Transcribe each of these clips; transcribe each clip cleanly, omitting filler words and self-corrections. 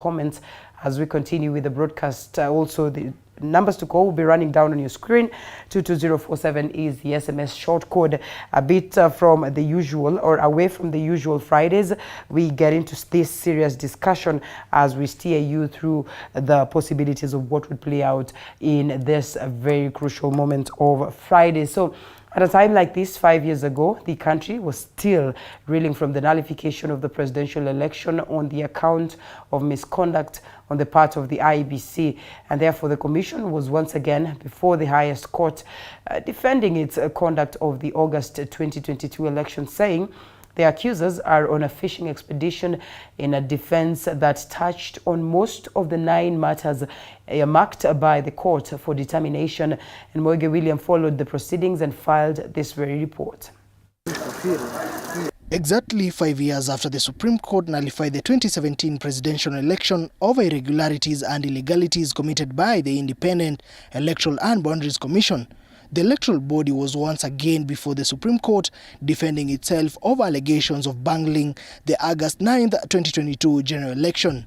comments as we continue with the broadcast. Also, the numbers to call will be running down on your screen. 22047 is the SMS short code. A bit from the usual, or away from the usual Fridays, we get into this serious discussion as we steer you through the possibilities of what would play out in this very crucial moment of Friday. So, at a time like this, 5 years ago, the country was still reeling from the nullification of the presidential election on the account of misconduct on the part of the IEBC, and therefore the Commission was once again before the highest court defending its conduct of the August 2022 election, saying the accusers are on a fishing expedition in a defense that touched on most of the 9 matters marked by the court for determination. And Moige William followed the proceedings and filed this very report. Exactly 5 years after the Supreme Court nullified the 2017 presidential election over irregularities and illegalities committed by the Independent Electoral and Boundaries Commission, the electoral body was once again before the Supreme Court defending itself over allegations of bungling the August 9th, 2022 general election.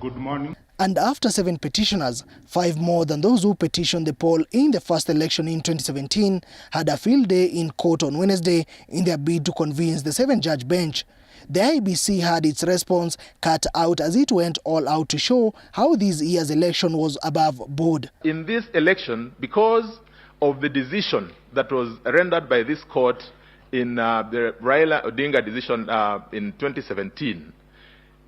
Good morning. And after 7 petitioners, 5 more than those who petitioned the poll in the first election in 2017, had a field day in court on Wednesday in their bid to convince the 7-judge bench. The IEBC had its response cut out as it went all out to show how this year's election was above board. In this election, because of the decision that was rendered by this court in the Raila Odinga decision in 2017,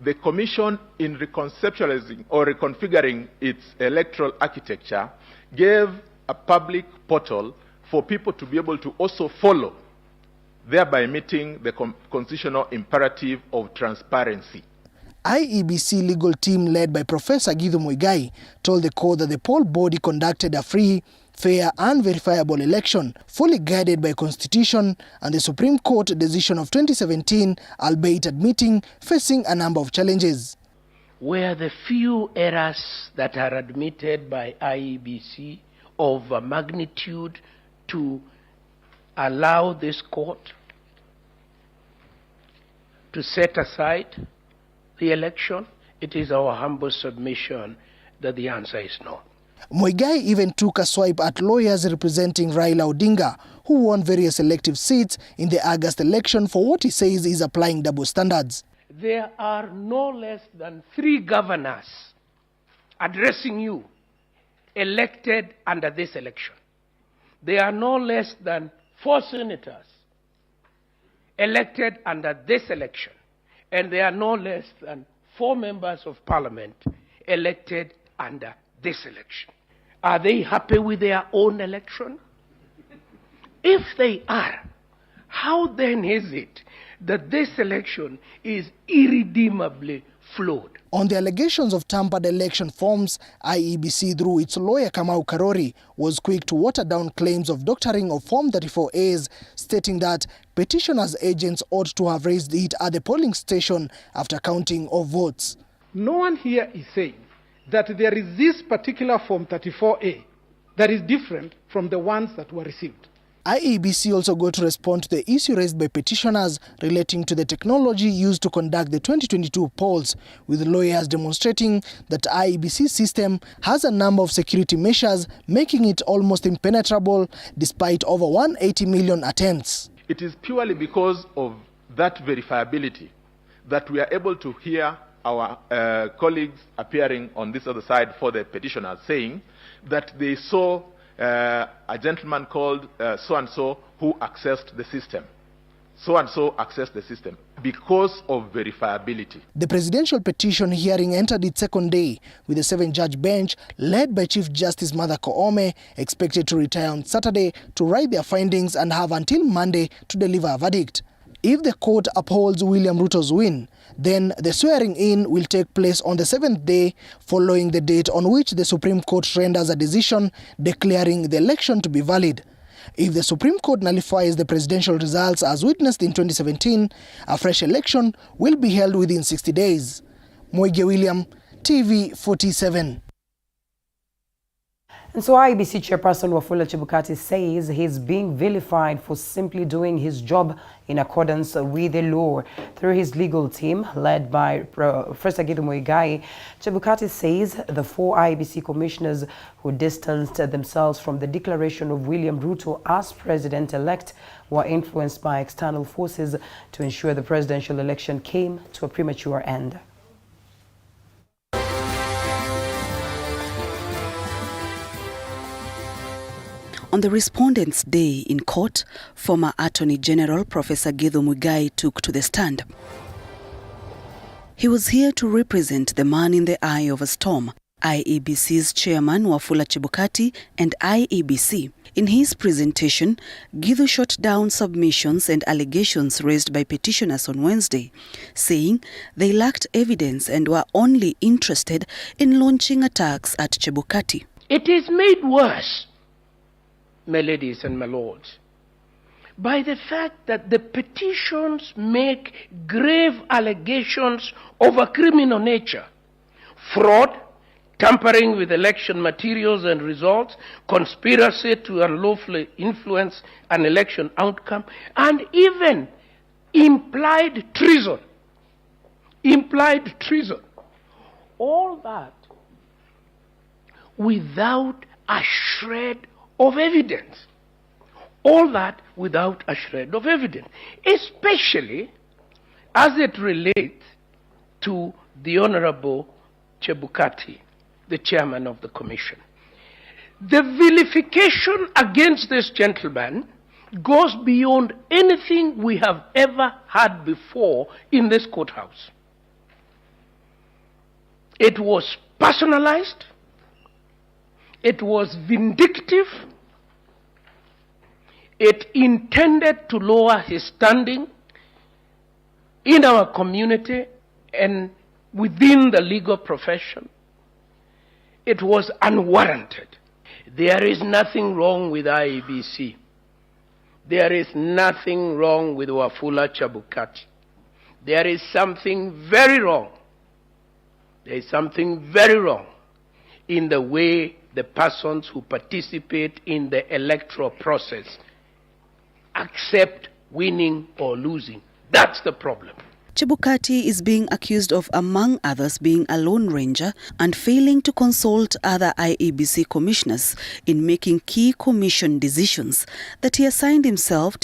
the Commission, in reconceptualizing or reconfiguring its electoral architecture, gave a public portal for people to be able to also follow, thereby meeting the constitutional imperative of transparency. IEBC legal team led by Professor Githu Muigai told the court that the poll body conducted a free, fair and verifiable election, fully guided by Constitution and the Supreme Court decision of 2017, albeit admitting facing a number of challenges. Were the few errors that are admitted by IEBC of a magnitude to allow this court to set aside the election? It is our humble submission that the answer is no. Muigai even took a swipe at lawyers representing Raila Odinga, who won various elective seats in the August election for what he says is applying double standards. There are no less than 3 governors addressing you elected under this election. There are no less than 4 senators elected under this election. And there are no less than 4 members of parliament elected under this election. Are they happy with their own election? If they are, how then is it that this election is irredeemably flawed? On the allegations of tampered election forms, IEBC, through its lawyer Kamau Karori, was quick to water down claims of doctoring of Form 34As, stating that petitioners' agents ought to have raised it at the polling station after counting of votes. No one here is saying that there is this particular Form 34A that is different from the ones that were received. IEBC also got to respond to the issue raised by petitioners relating to the technology used to conduct the 2022 polls, with lawyers demonstrating that IEBC system has a number of security measures, making it almost impenetrable despite over 180 million attempts. It is purely because of that verifiability that we are able to hear our colleagues appearing on this other side for the petitioners saying that they saw a gentleman called so-and-so who accessed the system. So-and-so accessed the system because of verifiability. The presidential petition hearing entered its second day, with the 7-judge bench led by Chief Justice Martha Koome expected to retire on Saturday to write their findings and have until Monday to deliver a verdict. If the court upholds William Ruto's win, then the swearing-in will take place on the 7th day following the date on which the Supreme Court renders a decision declaring the election to be valid. If the Supreme Court nullifies the presidential results as witnessed in 2017, a fresh election will be held within 60 days. Moige William, TV 47. And so IEBC Chairperson Wafula Chebukati says he's being vilified for simply doing his job in accordance with the law. Through his legal team, led by Professor Githu Muigai, Chebukati says the 4 IEBC commissioners who distanced themselves from the declaration of William Ruto as president-elect were influenced by external forces to ensure the presidential election came to a premature end. On the respondent's day in court, former Attorney General Professor Githu Muigai took to the stand. He was here to represent the man in the eye of a storm, IEBC's chairman Wafula Chebukati and IEBC. In his presentation, Githu shot down submissions and allegations raised by petitioners on Wednesday, saying they lacked evidence and were only interested in launching attacks at Chebukati. It is made worse, my ladies and my lords, by the fact that the petitions make grave allegations of a criminal nature: fraud, tampering with election materials and results, conspiracy to unlawfully influence an election outcome, and even implied treason. Implied treason. All that without a shred of evidence. All that without a shred of evidence, especially as it relates to the Honorable Chebukati, the chairman of the commission. The vilification against this gentleman goes beyond anything we have ever had before in this courthouse. It was personalized. It was vindictive. It intended to lower his standing in our community and within the legal profession. It was unwarranted. There is nothing wrong with IEBC. There is nothing wrong with Wafula Chebukati. There is something very wrong. There is something very wrong in the way the persons who participate in the electoral process accept winning or losing. That's the problem. Chebukati is being accused of, among others, being a lone ranger and failing to consult other IEBC commissioners in making key commission decisions, that he assigned himself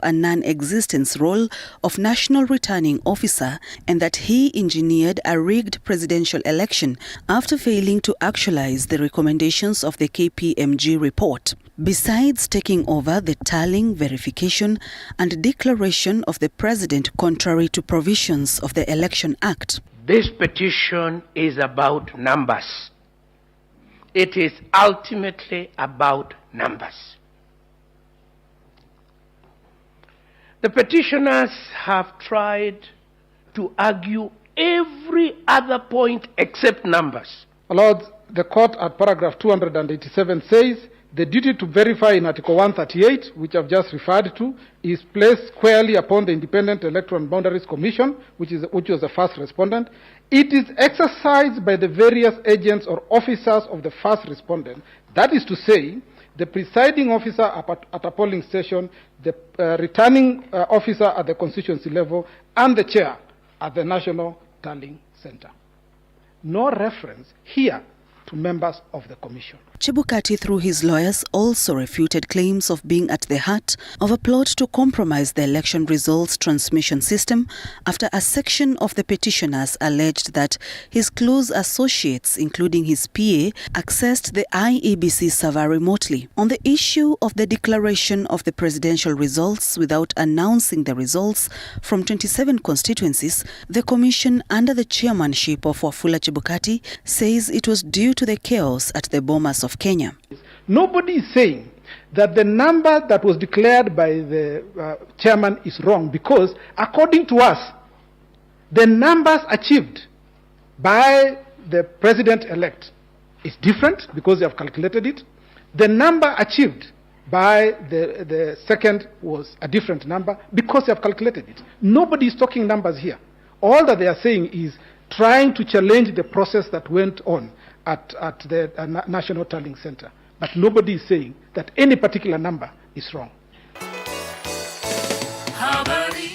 a non-existence role of national returning officer, and that he engineered a rigged presidential election after failing to actualize the recommendations of the KPMG report. Besides taking over the tallying, verification and declaration of the president contrary to provisions of the Election Act. This petition is about numbers. It is ultimately about numbers. The petitioners have tried to argue every other point except numbers. Lord, the court at paragraph 287 says, the duty to verify in Article 138, which I've just referred to, is placed squarely upon the Independent Electoral and Boundaries Commission, which was the first respondent. It is exercised by the various agents or officers of the first respondent. That is to say, the presiding officer at a polling station, the returning officer at the constituency level, and the chair at the National Tallying Center. No reference here to members of the commission. Chebukati, through his lawyers, also refuted claims of being at the heart of a plot to compromise the election results transmission system after a section of the petitioners alleged that his close associates, including his PA, accessed the IEBC server remotely. On the issue of the declaration of the presidential results without announcing the results from 27 constituencies, the commission, under the chairmanship of Wafula Chebukati, says it was due to the chaos at the Bomas of Kenya. Nobody is saying that the number that was declared by the chairman is wrong, because according to us, the numbers achieved by the president-elect is different because they have calculated it. The number achieved by the second was a different number because they have calculated it. Nobody is talking numbers here. All that they are saying is trying to challenge the process that went on. at the National Tallying Center. But nobody is saying that any particular number is wrong.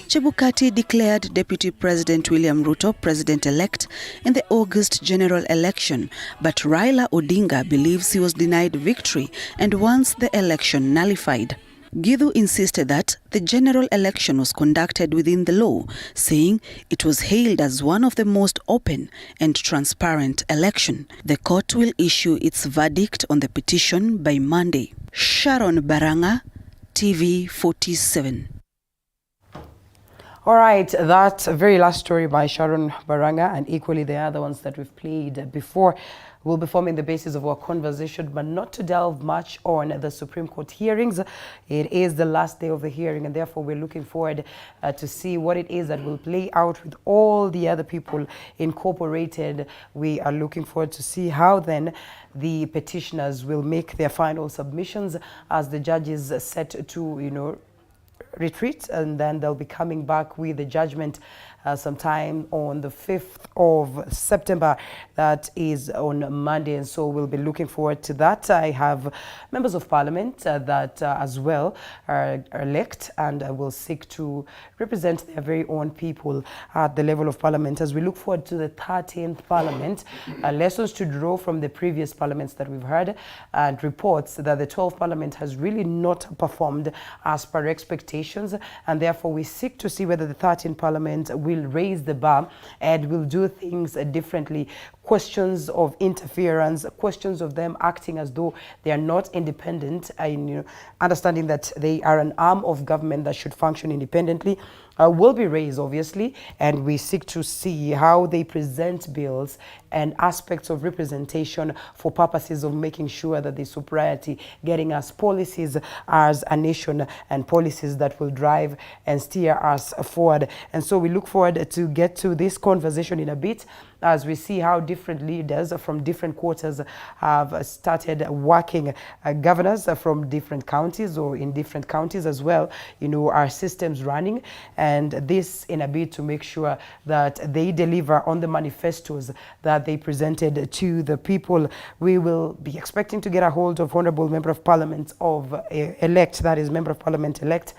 Chebukati declared Deputy President William Ruto president-elect in the August general election, but Raila Odinga believes he was denied victory and wants the election nullified. Githu insisted that the general election was conducted within the law, saying it was hailed as one of the most open and transparent elections. The court will issue its verdict on the petition by Monday. Sharon Baranga, TV 47. All right, that very last story by Sharon Baranga, and equally the other ones that we've played before, will be forming the basis of our conversation, but not to delve much on the Supreme Court hearings. It is the last day of the hearing, and therefore we're looking forward to see what it is that will play out with all the other people incorporated. We are looking forward to see how then the petitioners will make their final submissions as the judges set to, retreat, and then they'll be coming back with the judgment sometime on the 5th of September. That is on Monday, and so we'll be looking forward to that. I have members of parliament that as well are elect and will seek to represent their very own people at the level of parliament. As we look forward to the 13th parliament, lessons to draw from the previous parliaments that we've heard, and reports that the 12th parliament has really not performed as per expectations, and therefore we seek to see whether the 13th parliament will raise the bar and will do things differently. Questions of interference, questions of them acting as though they are not independent, understanding that they are an arm of government that should function independently, will be raised, obviously, and we seek to see how they present bills and aspects of representation for purposes of making sure that the sobriety, getting us policies as a nation and policies that will drive and steer us forward. And so we look forward to get to this conversation in a bit, as we see how different leaders from different quarters have started working, governors from different counties or in different counties as well, our systems running, and this in a bit to make sure that they deliver on the manifestos that they presented to the people. We will be expecting to get a hold of Honorable Member of Parliament elect, that is Member of Parliament elect,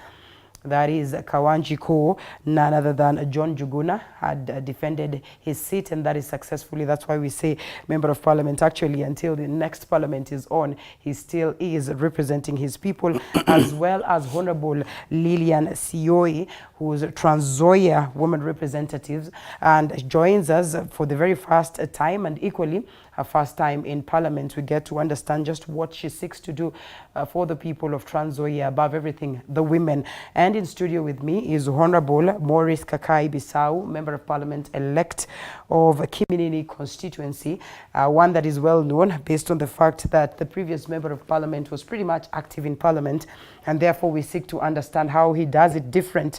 that is Kawanji Ko, none other than John Juguna, had defended his seat, and that is successfully. That's why we say Member of Parliament. Actually, until the next Parliament is on, he still is representing his people, as well as Honorable Lillian Sioi, who is Trans Nzoia woman representative, and joins us for the very first time, and equally her first time in Parliament. We get to understand just what she seeks to do for the people of Trans Nzoia, above everything, the women. And in studio with me is Honorable Maurice Kakai Bissau, Member of Parliament elect of Kiminini constituency, one that is well known based on the fact that the previous Member of Parliament was pretty much active in Parliament, and therefore we seek to understand how he does it different.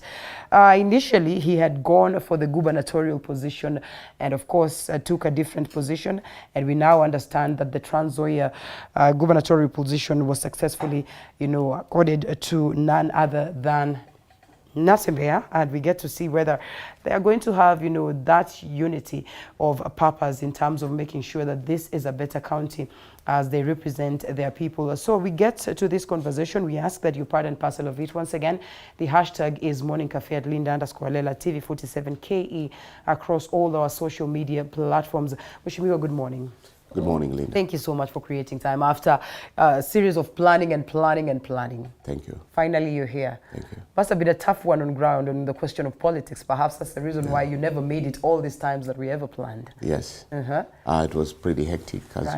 Initially, he had gone for the gubernatorial position and of course took a different position, and we now understand that the Trans Nzoia gubernatorial position was successfully, accorded to none other than Nasembeya, and we get to see whether they are going to have, that unity of purpose in terms of making sure that this is a better county as they represent their people. So we get to this conversation. We ask that you part and parcel of it. Once again, the hashtag is Morning Cafe at Linda_Lela TV47KE across all our social media platforms. Mheshimiwa, good morning. Good morning, Linda. Thank you so much for creating time after a series of planning. Thank you. Finally, you're here. Thank you. Must have been a tough one on ground on the question of politics. Perhaps that's the reason why you never made it all these times that we ever planned. Yes. It was pretty hectic, as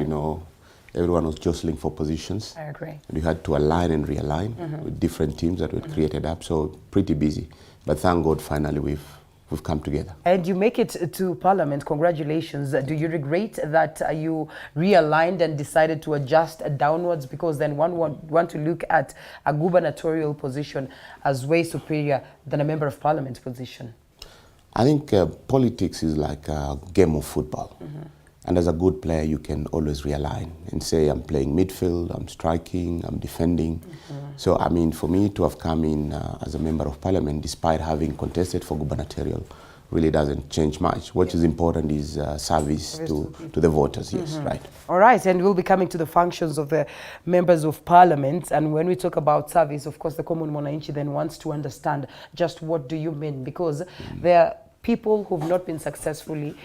everyone was jostling for positions. I agree. And we had to align and realign with different teams that were created up, so pretty busy. But thank God, finally, we've come together. And you make it to Parliament. Congratulations. Do you regret that you realigned and decided to adjust downwards? Because then one want to look at a gubernatorial position as way superior than a Member of Parliament position. I think politics is like a game of football. And as a good player, you can always realign and say, I'm playing midfield, I'm striking, I'm defending. So, for me to have come in as a Member of Parliament, despite having contested for gubernatorial, really doesn't change much. What is important is service to the voters, yes, right. All right, and we'll be coming to the functions of the members of parliament. And when we talk about service, of course, the common mwananchi then wants to understand just what do you mean, because there are people who've not been successfully,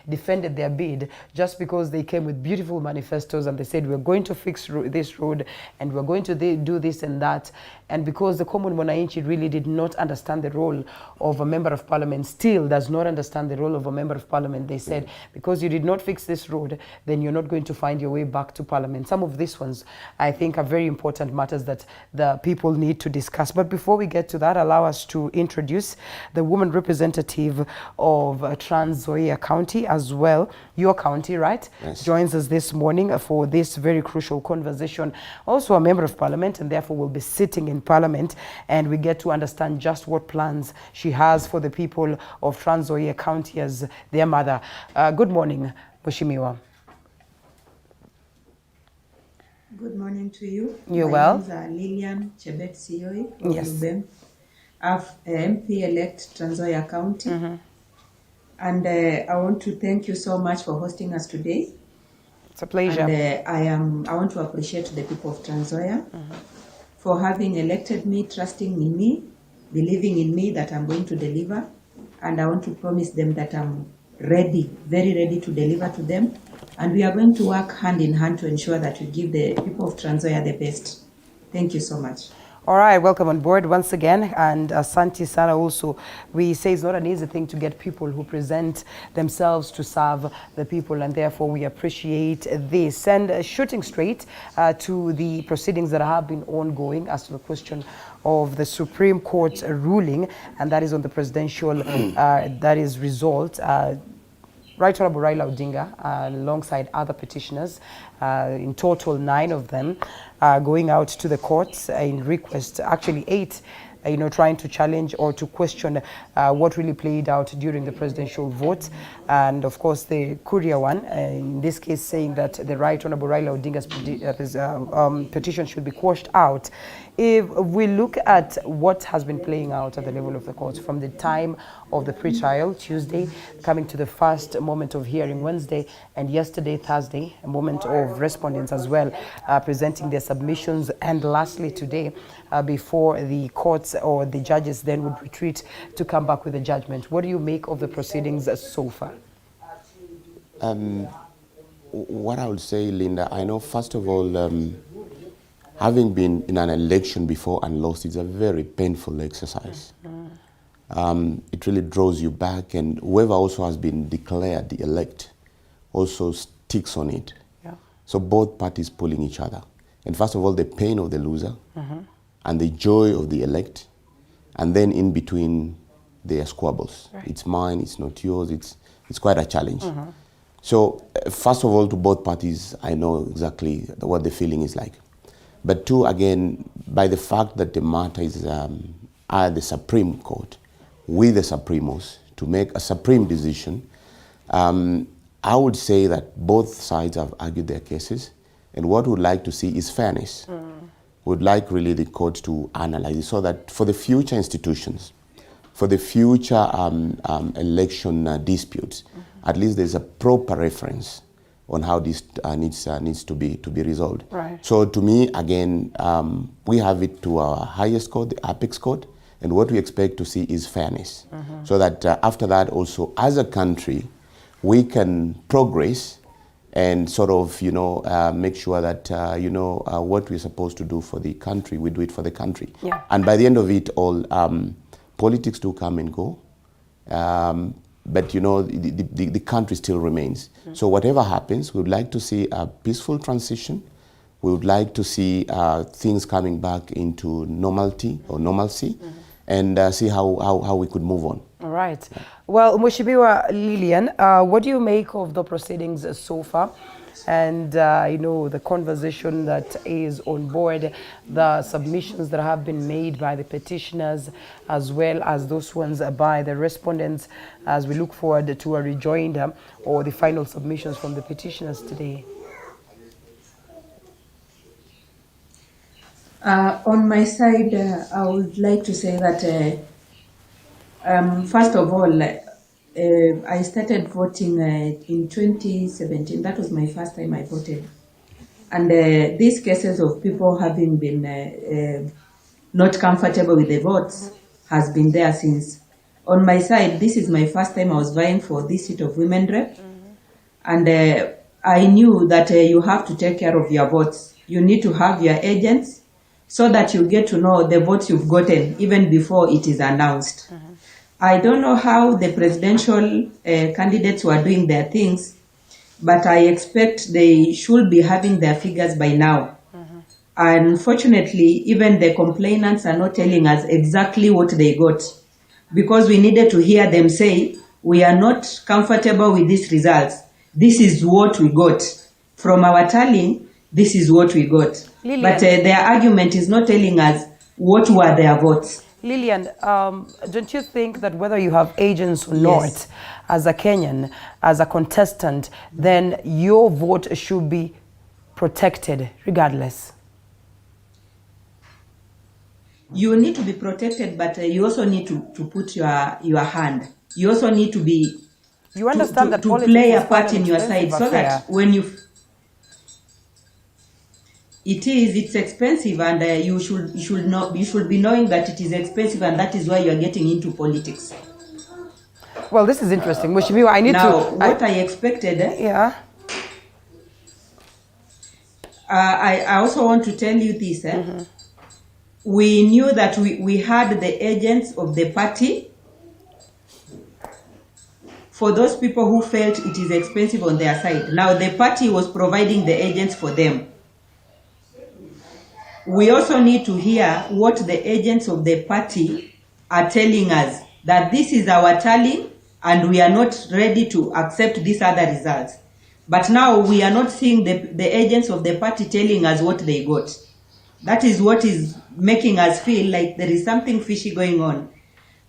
defended their bid just because they came with beautiful manifestos and they said, we're going to fix this road and we're going to do this and that. And because the common mwananchi really did not understand the role of a member of parliament, still does not understand the role of a member of parliament, they said, because you did not fix this road, then you're not going to find your way back to parliament. Some of these ones, I think, are very important matters that the people need to discuss. But before we get to that, allow us to introduce the woman representative of Trans Nzoia County as well, your county, right? Yes. Joins us this morning for this very crucial conversation. Also a member of parliament, and therefore will be sitting in parliament, and we get to understand just what plans she has for the people of Trans Nzoia County as their mother. Good morning, Mheshimiwa. Good morning to you. You're well. My name is Lilian Chebet Sioi, Yes. MP-elect Trans Nzoia County. And I want to thank you so much for hosting us today. It's a pleasure. And I want to appreciate the people of Trans Nzoia for having elected me, trusting in me, believing in me that I'm going to deliver. And I want to promise them that I'm ready, very ready to deliver to them. And we are going to work hand in hand to ensure that we give the people of Trans Nzoia the best. Thank you so much. All right, welcome on board once again. And Santi Sana also, we say it's not an easy thing to get people who present themselves to serve the people, and therefore we appreciate this. And shooting straight to the proceedings that have been ongoing as to the question of the Supreme Court ruling, and that is on the presidential, that is result. Right Honorable Raila Odinga, alongside other petitioners, in total 9 of them, going out to the courts in request, actually 8, trying to challenge or to question what really played out during the presidential vote. And of course, the courier one, in this case, saying that the Right Honorable Raila Odinga's petition should be quashed out. If we look at what has been playing out at the level of the courts from the time of the pre-trial, Tuesday, coming to the first moment of hearing, Wednesday, and yesterday, Thursday, a moment of respondents as well, presenting their submissions, and lastly today, before the courts or the judges then would retreat to come back with a judgment. What do you make of the proceedings so far? What I would say, Linda, I know first of all, having been in an election before and lost is a very painful exercise. It really draws you back, and whoever also has been declared the elect also sticks on it. Yeah. So both parties pulling each other. And first of all, the pain of the loser and the joy of the elect, and then in between there are squabbles. Right. It's mine, it's not yours, it's quite a challenge. So first of all, to both parties, I know exactly what the feeling is like. But 2, again, by the fact that the matter is at the Supreme Court, with the Supremos, to make a supreme decision, I would say that both sides have argued their cases, and what we'd like to see is fairness. We'd like really the court to analyze it so that for the future institutions, for the future election disputes, at least there's a proper reference on how this needs to be resolved. Right. So to me, again, we have it to our highest court, the apex court, and what we expect to see is fairness. So that after that also, as a country, we can progress and sort of, make sure that, what we're supposed to do for the country, we do it for the country. Yeah. And by the end of it all, politics do come and go. But the country still remains. So whatever happens, we would like to see a peaceful transition. We would like to see things coming back into normality or normalcy, and see how we could move on. All right. Well, Mheshimiwa Lilian, what do you make of the proceedings so far? And the conversation that is on board, the submissions that have been made by the petitioners, as well as those ones by the respondents, as we look forward to a rejoinder or the final submissions from the petitioners today. On my side, I would like to say that First of all, I started voting in 2017. That was my first time I voted. And these cases of people having been not comfortable with the votes has been there since. On my side, this is my first time I was vying for this seat of women rep. And I knew that you have to take care of your votes. You need to have your agents so that you get to know the votes you've gotten even before it is announced. I don't know how the presidential candidates were doing their things, but I expect they should be having their figures by now. Unfortunately, even the complainants are not telling us exactly what they got, because we needed to hear them say, we are not comfortable with these results. This is what we got. From our tallying, this is what we got. Lillian. But their argument is not telling us what were their votes. Lillian, don't you think that whether you have agents or not, as a Kenyan, as a contestant, then your vote should be protected regardless? You need to be protected, but you also need to put your hand. You also need to be you understand that to play a part in your side, so that when you it's expensive, and you should be knowing that it is expensive, and that is why you are getting into politics. Well, this is interesting. Mheshimiwa, I need now, to... what I expected... yeah. I also want to tell you this. We knew that we had the agents of the party for those people who felt it is expensive on their side. Now, the party was providing the agents for them. We also need to hear what the agents of the party are telling us, that this is our tally and we are not ready to accept these other results. But now we are not seeing the agents of the party telling us what they got. That is what is making us feel like there is something fishy going on.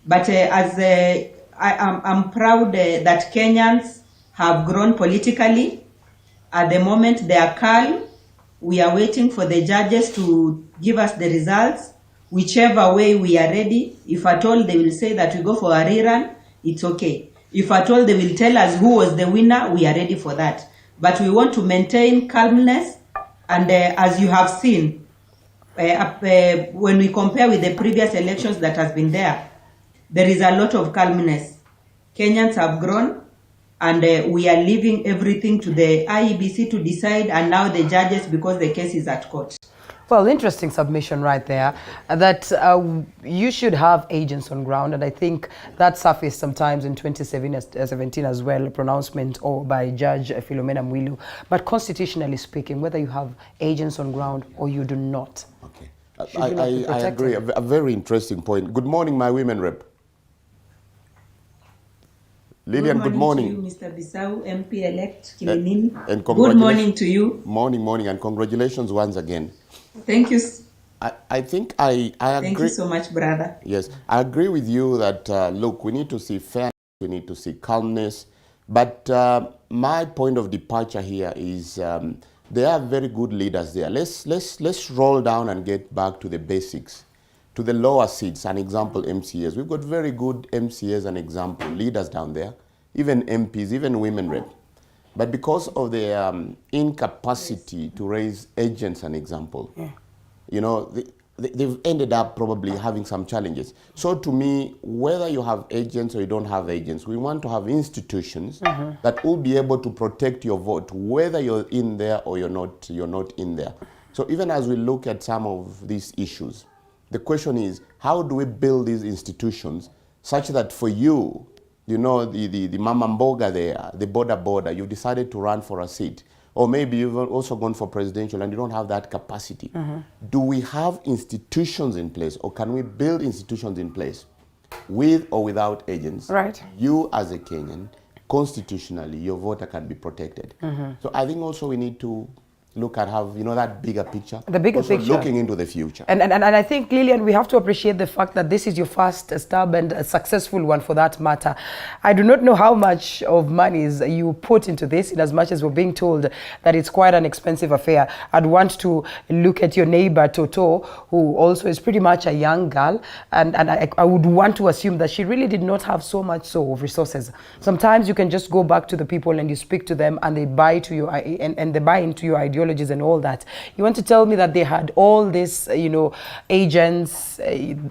But I'm proud that Kenyans have grown politically. At the moment, they are calm. We are waiting for the judges to give us the results. Whichever way we are ready. If at all they will say that we go for a rerun, it's okay. If at all they will tell us who was the winner, we are ready for that. But we want to maintain calmness. And as you have seen, when we compare with the previous elections that has been there is a lot of calmness. Kenyans have grown, and we are leaving everything to the IEBC to decide, and now the judges, because the case is at court. Well, interesting submission right there, that you should have agents on ground, and I think that surfaced sometimes in 2017 as well, a pronouncement by Judge Philomena Mwilu. But constitutionally speaking, whether you have agents on ground or you do not. Okay, I agree. A very interesting point. Good morning, my women rep. Lillian, good morning. To you, Mr. Bissau, MP-elect Kilimini. And good morning to you. Morning, and congratulations once again. Thank you. I think I agree. Thank you so much, brother. Yes, I agree with you that, look, we need to see fairness, we need to see calmness. But my point of departure here is there are very good leaders there. Let's roll down and get back to the basics, to the lower seats. An example, MCAs. We've got very good MCAs, an example, leaders down there, even MPs, even women rep. But because of their incapacity to raise agents, an example, you know, they've ended up probably having some challenges. So to me, whether you have agents or you don't have agents, we want to have institutions that will be able to protect your vote, whether you're in there or you're not in there. So even as we look at some of these issues, the question is, how do we build these institutions such that for you, you know, the Mama Mboga there, the border, you've decided to run for a seat, or maybe you've also gone for presidential and you don't have that capacity. Do we have institutions in place, or can we build institutions in place with or without agents? Right. You as a Kenyan, constitutionally, your voter can be protected. So I think also we need to look at, have, you know, that bigger picture. The bigger also picture. looking into the future. And I think, Lillian, we have to appreciate the fact that this is your first stab and a successful one for that matter. I do not know how much of monies you put into this, in as much as we're being told that it's quite an expensive affair. I'd want to look at your neighbor, Toto, who also is pretty much a young girl, and I would want to assume that she really did not have so much of resources. Sometimes you can just go back to the people and you speak to them and they buy to you and they buy into your ideologies and all that. You want to tell me that they had all this, you know, agents,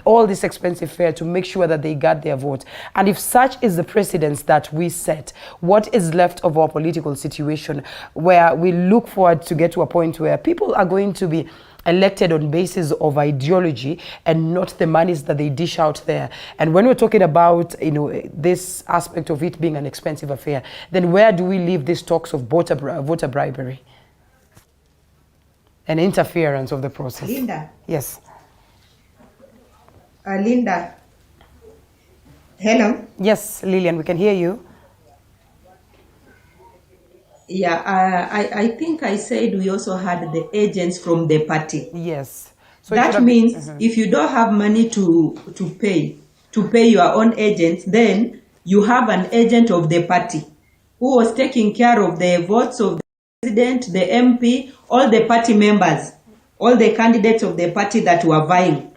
all this expensive fare to make sure that they got their vote. And if such is the precedence that we set, what is left of our political situation where we look forward to get to a point where people are going to be elected on basis of ideology and not the monies that they dish out there? And when we're talking about, you know, this aspect of it being an expensive affair, then where do we leave these talks of voter bribery and interference of the process? Linda. Yes. Linda. Hello. Yes, Lillian, we can hear you. Yeah, I think I said we also had the agents from the party. Yes. So that means if you don't have money to pay your own agents, then you have an agent of the party who was taking care of the votes of the president, the MP, all the party members, all the candidates of the party that were vying.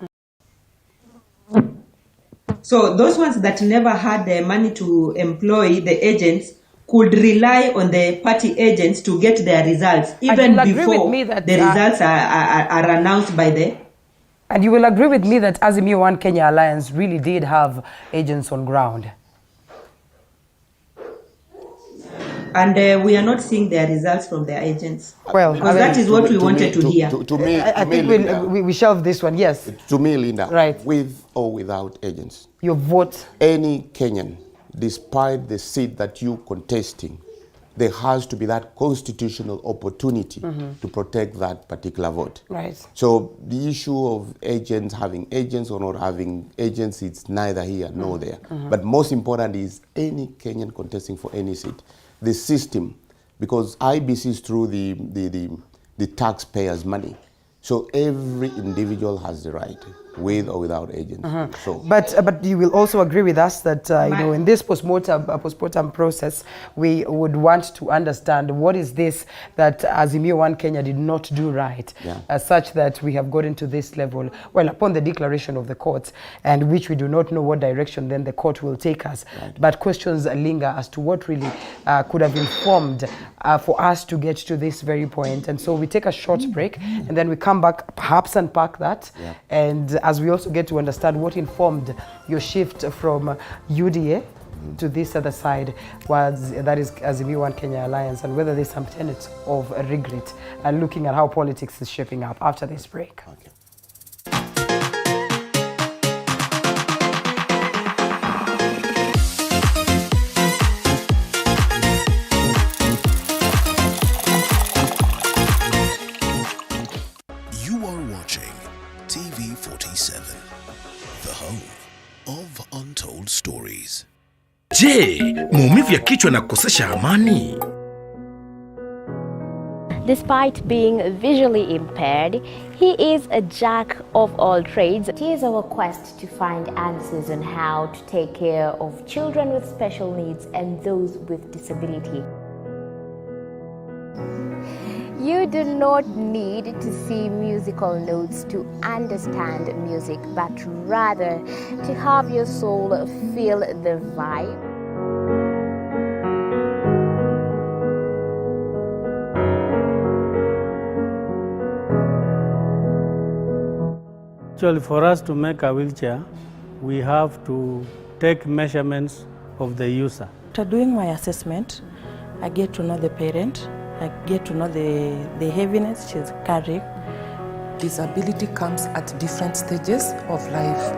So those ones that never had the money to employ the agents could rely on the party agents to get their results, even before the results are announced by the... And you will agree with me that Azimio One Kenya Alliance really did have agents on ground. And we are not seeing their results from their agents. Well, because that is what we wanted to hear. To me, I think Linda, we shelve this one, yes. To me, Linda, right. With or without agents, your vote. Any Kenyan, despite the seat that you contesting, there has to be that constitutional opportunity to protect that particular vote. Right. So the issue of agents, having agents or not having agents, it's neither here nor there. But most important is any Kenyan contesting for any seat, the system, because IEBC is through the taxpayers' money. So every individual has the right, with or without agents. So, but you will also agree with us that you know, in this postmortem process, we would want to understand what is this that Azimio One Kenya did not do right, such that we have gotten to this level. Well, upon the declaration of the court, and which we do not know what direction then the court will take us. Right. But questions linger as to what really could have informed for us to get to this very point. And so we take a short break, and then we come back, perhaps unpack that, and as we also get to understand what informed your shift from UDA to this other side, that is Azimio One Kenya Alliance, and whether there's some tenets of regret, and looking at how politics is shaping up after this break. Okay. Stories. Je, maumivu ya kichwa na kukosesha amani? Despite being visually impaired, he is a jack of all trades. It is our quest to find answers on how to take care of children with special needs and those with disability. You do not need to see musical notes to understand music, but rather to have your soul feel the vibe. Actually, for us to make a wheelchair, we have to take measurements of the user. After doing my assessment, I get to know the parent. I get to know the heaviness she's carrying. Disability comes at different stages of life.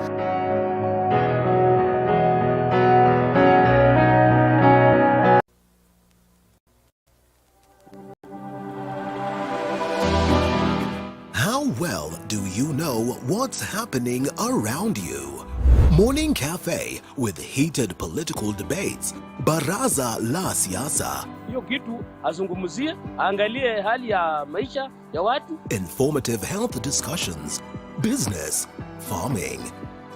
How well do you know what's happening around you? Morning Cafe with heated political debates, Baraza la Siasa, hiyo kitu azungumzie, aangalie hali ya maisha ya watu. Informative health discussions, business, farming,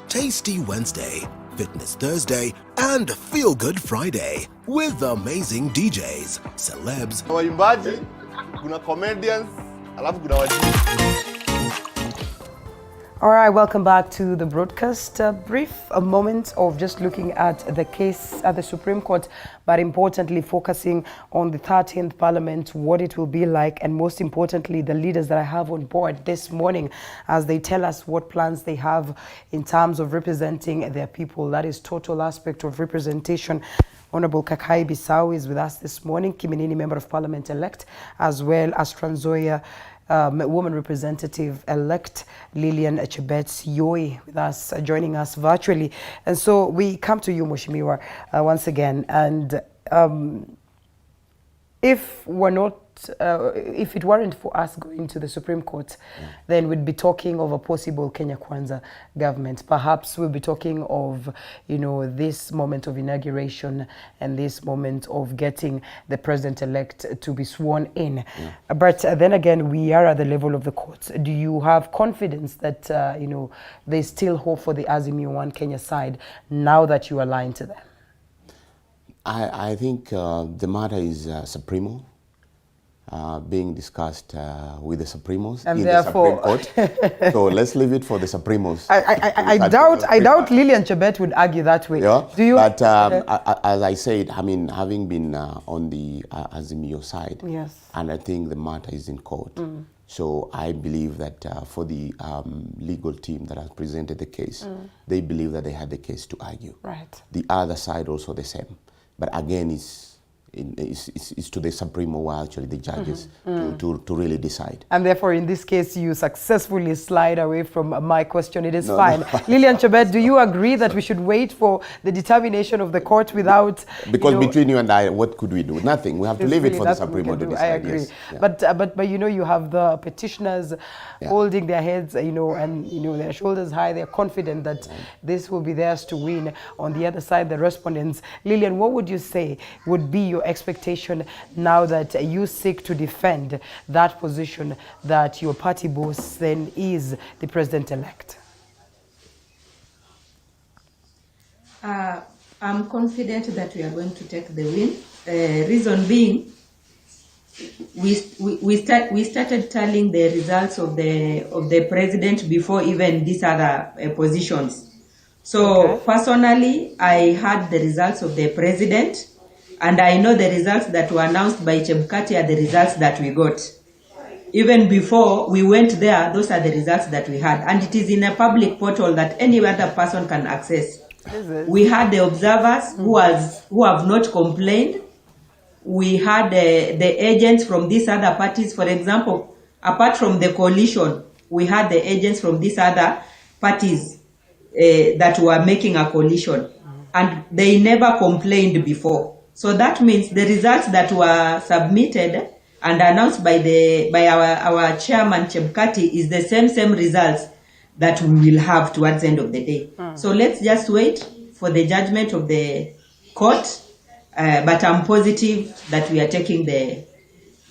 tasty Wednesday, fitness Thursday, and feel good Friday with amazing DJs, celebs, waimbaji, kuna comedians, alafu kuna wajibu. All right, welcome back to the broadcast. A moment of just looking at the case at the Supreme Court, but importantly focusing on the 13th Parliament, what it will be like, and most importantly, the leaders that I have on board this morning as they tell us what plans they have in terms of representing their people. That is total aspect of representation. Honorable Kakai Bissau is with us this morning, Kiminini Member of Parliament-elect, as well as Trans Nzoia woman representative-elect Lillian Chebet-Yoi with us, joining us virtually. And so we come to you, Mheshimiwa, once again. And if it weren't for us going to the Supreme Court, then we'd be talking of a possible Kenya Kwanza government. Perhaps we'll be talking of, this moment of inauguration and this moment of getting the president-elect to be sworn in. But then again, we are at the level of the courts. Do you have confidence that, there's still hope for the Azimio One Kenya side now that you align to them? I think the matter is Supremo. Being discussed with the Supremos and in therefore, the Supreme Court. So let's leave it for the Supremos. I doubt Lillian Chebet would argue that way. Yeah, do you? But as I said, I mean, having been on the Azimio side, yes, and I think the matter is in court. So I believe that for the legal team that has presented the case, they believe that they had the case to argue. Right. The other side also the same. But again, it's to the Supremo, actually the judges, to really decide. And therefore, in this case, you successfully slide away from my question. It is fine. No. Lillian Chebet, do you agree that we should wait for the determination of the court without... Because between you and I, what could we do? Nothing. We have to leave it for the Supremo to decide. I agree. Yes. Yeah. But you have the petitioners holding their heads, and their shoulders high. They're confident that this will be theirs to win. On the other side, the respondents. Lillian, what would you say would be your expectation now that you seek to defend that position that your party boss then is the president-elect? I'm confident that we are going to take the win. Reason being, we started tallying the results of the president before even these other positions. So personally, I had the results of the president. And I know the results that were announced by Chebukati are the results that we got. Even before we went there, those are the results that we had. And it is in a public portal that any other person can access. We had the observers who have not complained. We had the agents from these other parties. For example, apart from the coalition, we had the agents from these other parties that were making a coalition. And they never complained before. So that means the results that were submitted and announced by our chairman Chebukati is the same results that we will have towards the end of the day. So let's just wait for the judgment of the court, but I'm positive that we are taking the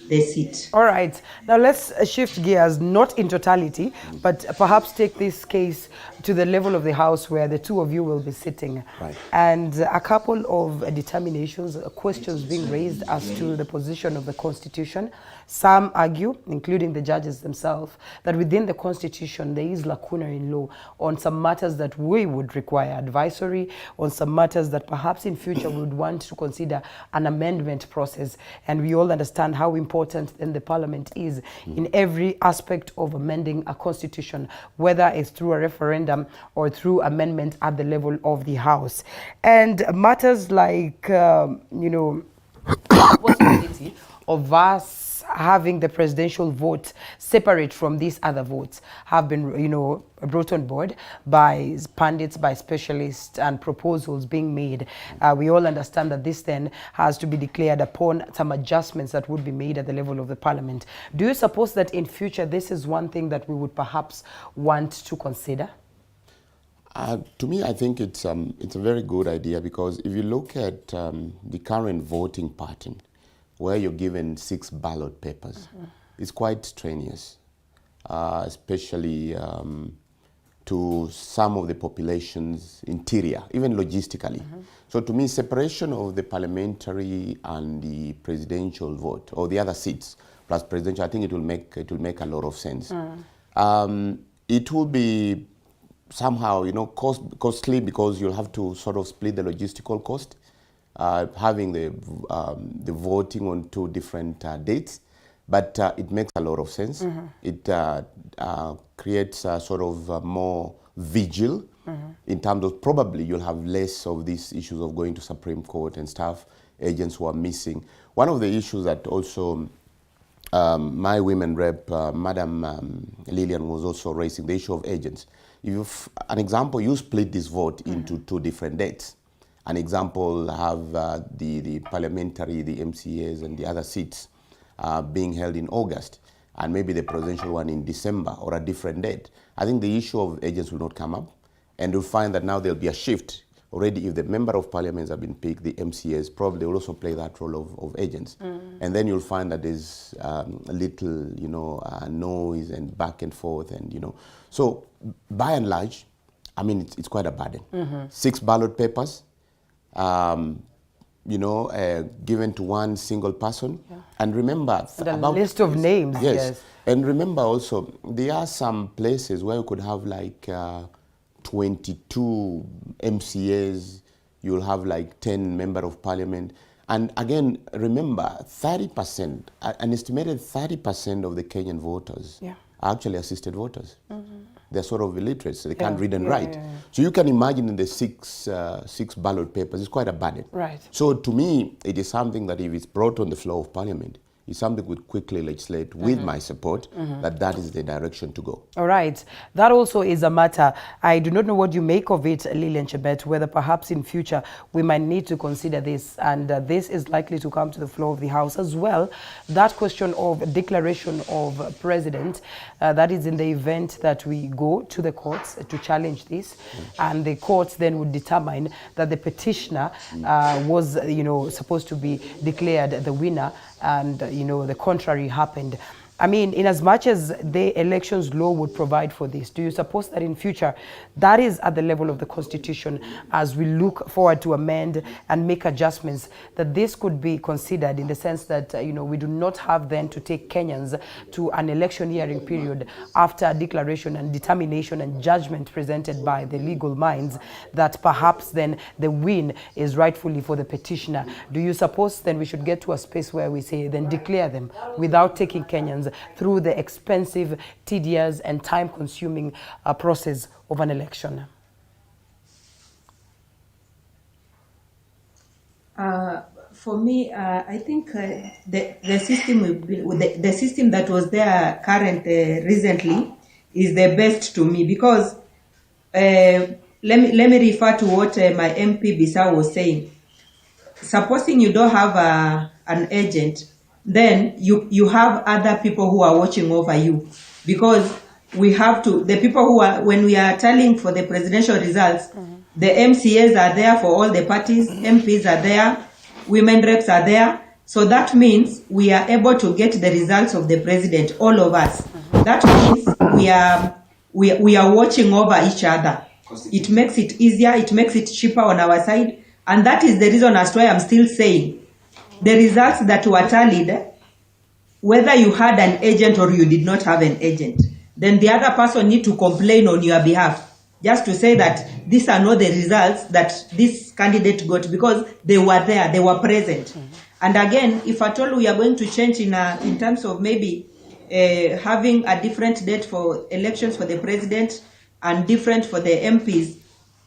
seat. All right. Now let's shift gears, not in totality, but perhaps take this case to the level of the House where the two of you will be sitting. Right. And a couple of determinations, questions being raised as to the position of the Constitution. Some argue, including the judges themselves, that within the Constitution there is lacuna in law on some matters that we would require advisory, on some matters that perhaps in future we would want to consider an amendment process. And we all understand how important then the Parliament is in every aspect of amending a Constitution, whether it's through a referendum or through amendment at the level of the House. And matters like, possibility of us having the presidential vote separate from these other votes have been, brought on board by pundits, by specialists, and proposals being made. We all understand that this then has to be declared upon some adjustments that would be made at the level of the Parliament. Do you suppose that in future this is one thing that we would perhaps want to consider? To me, I think it's a very good idea, because if you look at the current voting pattern where you're given 6 ballot papers. It's quite strenuous, especially to some of the population's interior, even logistically. So to me, separation of the parliamentary and the presidential vote, or the other seats, plus presidential, I think it will make a lot of sense. It will be somehow, you know, costly, because you'll have to sort of split the logistical cost, having the voting on 2 different dates. But it makes a lot of sense. It creates a sort of more vigil in terms of, probably you'll have less of these issues of going to Supreme Court and stuff, agents who are missing. One of the issues that also my women rep, Madam Lillian, was also raising, the issue of agents. If, an example, you split this vote into 2 different dates. An example, have the parliamentary, the MCAs and the other seats being held in August, and maybe the presidential one in December or a different date. I think the issue of agents will not come up, and you'll find that now there'll be a shift. Already, if the member of parliaments have been picked, the MCAs probably will also play that role of agents. And then you'll find that there's a little, you know, noise and back and forth, and, you know. So, by and large, I mean, it's quite a burden. 6 ballot papers, you know, given to one single person. And remember, about list of names. Yes. And remember also, there are some places where you could have like 22 MCAs, you'll have like 10 member of parliament. And again, remember, 30%, an estimated 30% of the Kenyan voters are actually assisted voters. They're sort of illiterate, so they can't read and write. So you can imagine in the 6 ballot papers, it's quite a burden. So to me, it is something that if it's brought on the floor of parliament, is something we would quickly legislate with my support, that is the direction to go. All right. That also is a matter. I do not know what you make of it, Lillian Chebet, whether perhaps in future we might need to consider this, and this is likely to come to the floor of the House as well. That question of declaration of president, that is in the event that we go to the courts to challenge this, and the courts then would determine that the petitioner was, you know, supposed to be declared the winner, and, you know, the contrary happened. I mean, in as much as the elections law would provide for this, do you suppose that in future that is at the level of the Constitution, as we look forward to amend and make adjustments, that this could be considered in the sense that, you know, we do not have then to take Kenyans to an election hearing period after a declaration and determination and judgment presented by the legal minds, that perhaps then the win is rightfully for the petitioner? Do you suppose then we should get to a space where we say then declare them without taking Kenyans through the expensive, tedious and time-consuming process of an election? For me, I think the system that was there recently is the best to me, because let me refer to what my MP Bissau was saying. Supposing you don't have an agent, then you have other people who are watching over you, because we have to, the people who are, when we are tallying for the presidential results, the MCAs are there for all the parties, MPs are there, women reps are there. So that means we are able to get the results of the president, all of us. That means we are watching over each other. It makes it easier, it makes it cheaper on our side. And that is the reason as to why I'm still saying the results that were tallied, whether you had an agent or you did not have an agent, then the other person need to complain on your behalf, just to say that these are not the results that this candidate got, because they were there, they were present. And again, if at all we are going to change in terms of maybe having a different date for elections for the president and different for the MPs,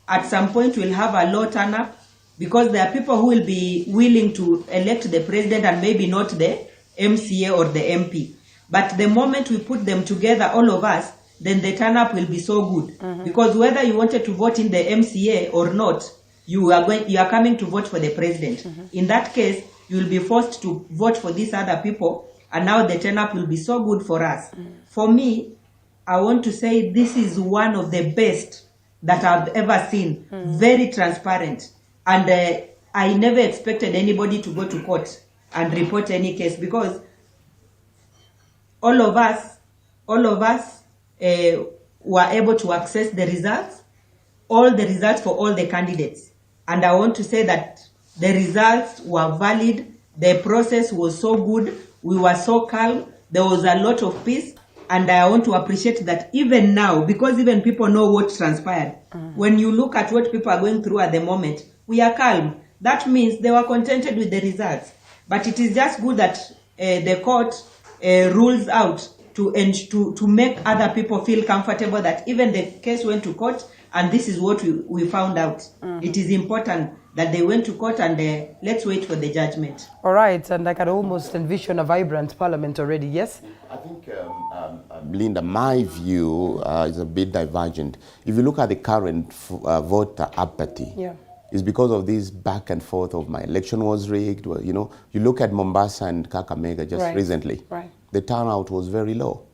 at some point we'll have a low turn-up, because there are people who will be willing to elect the president and maybe not the MCA or the MP. But the moment we put them together, all of us, then the turn-up will be so good. Because whether you wanted to vote in the MCA or not, you are coming to vote for the president. In that case, you will be forced to vote for these other people, and now the turn-up will be so good for us. For me, I want to say this is one of the best that I've ever seen. Very transparent. And I never expected anybody to go to court. and report any case, because all of us were able to access the results, all the results for all the candidates. And I want to say that the results were valid. The process was so good. We were so calm. There was a lot of peace. And I want to appreciate that even now, because even people know what transpired. When you look at what people are going through at the moment, we are calm. That means they were contented with the results. But it is just good that the court rules out to make other people feel comfortable that even the case went to court and this is what we found out. It is important that they went to court, and let's wait for the judgment. All right, and I can almost envision a vibrant parliament already, yes? I think, Linda, my view is a bit divergent. If you look at the current voter apathy, it's because of this back and forth of my election was rigged. Well, you know, you look at Mombasa and Kakamega just recently. The turnout was very low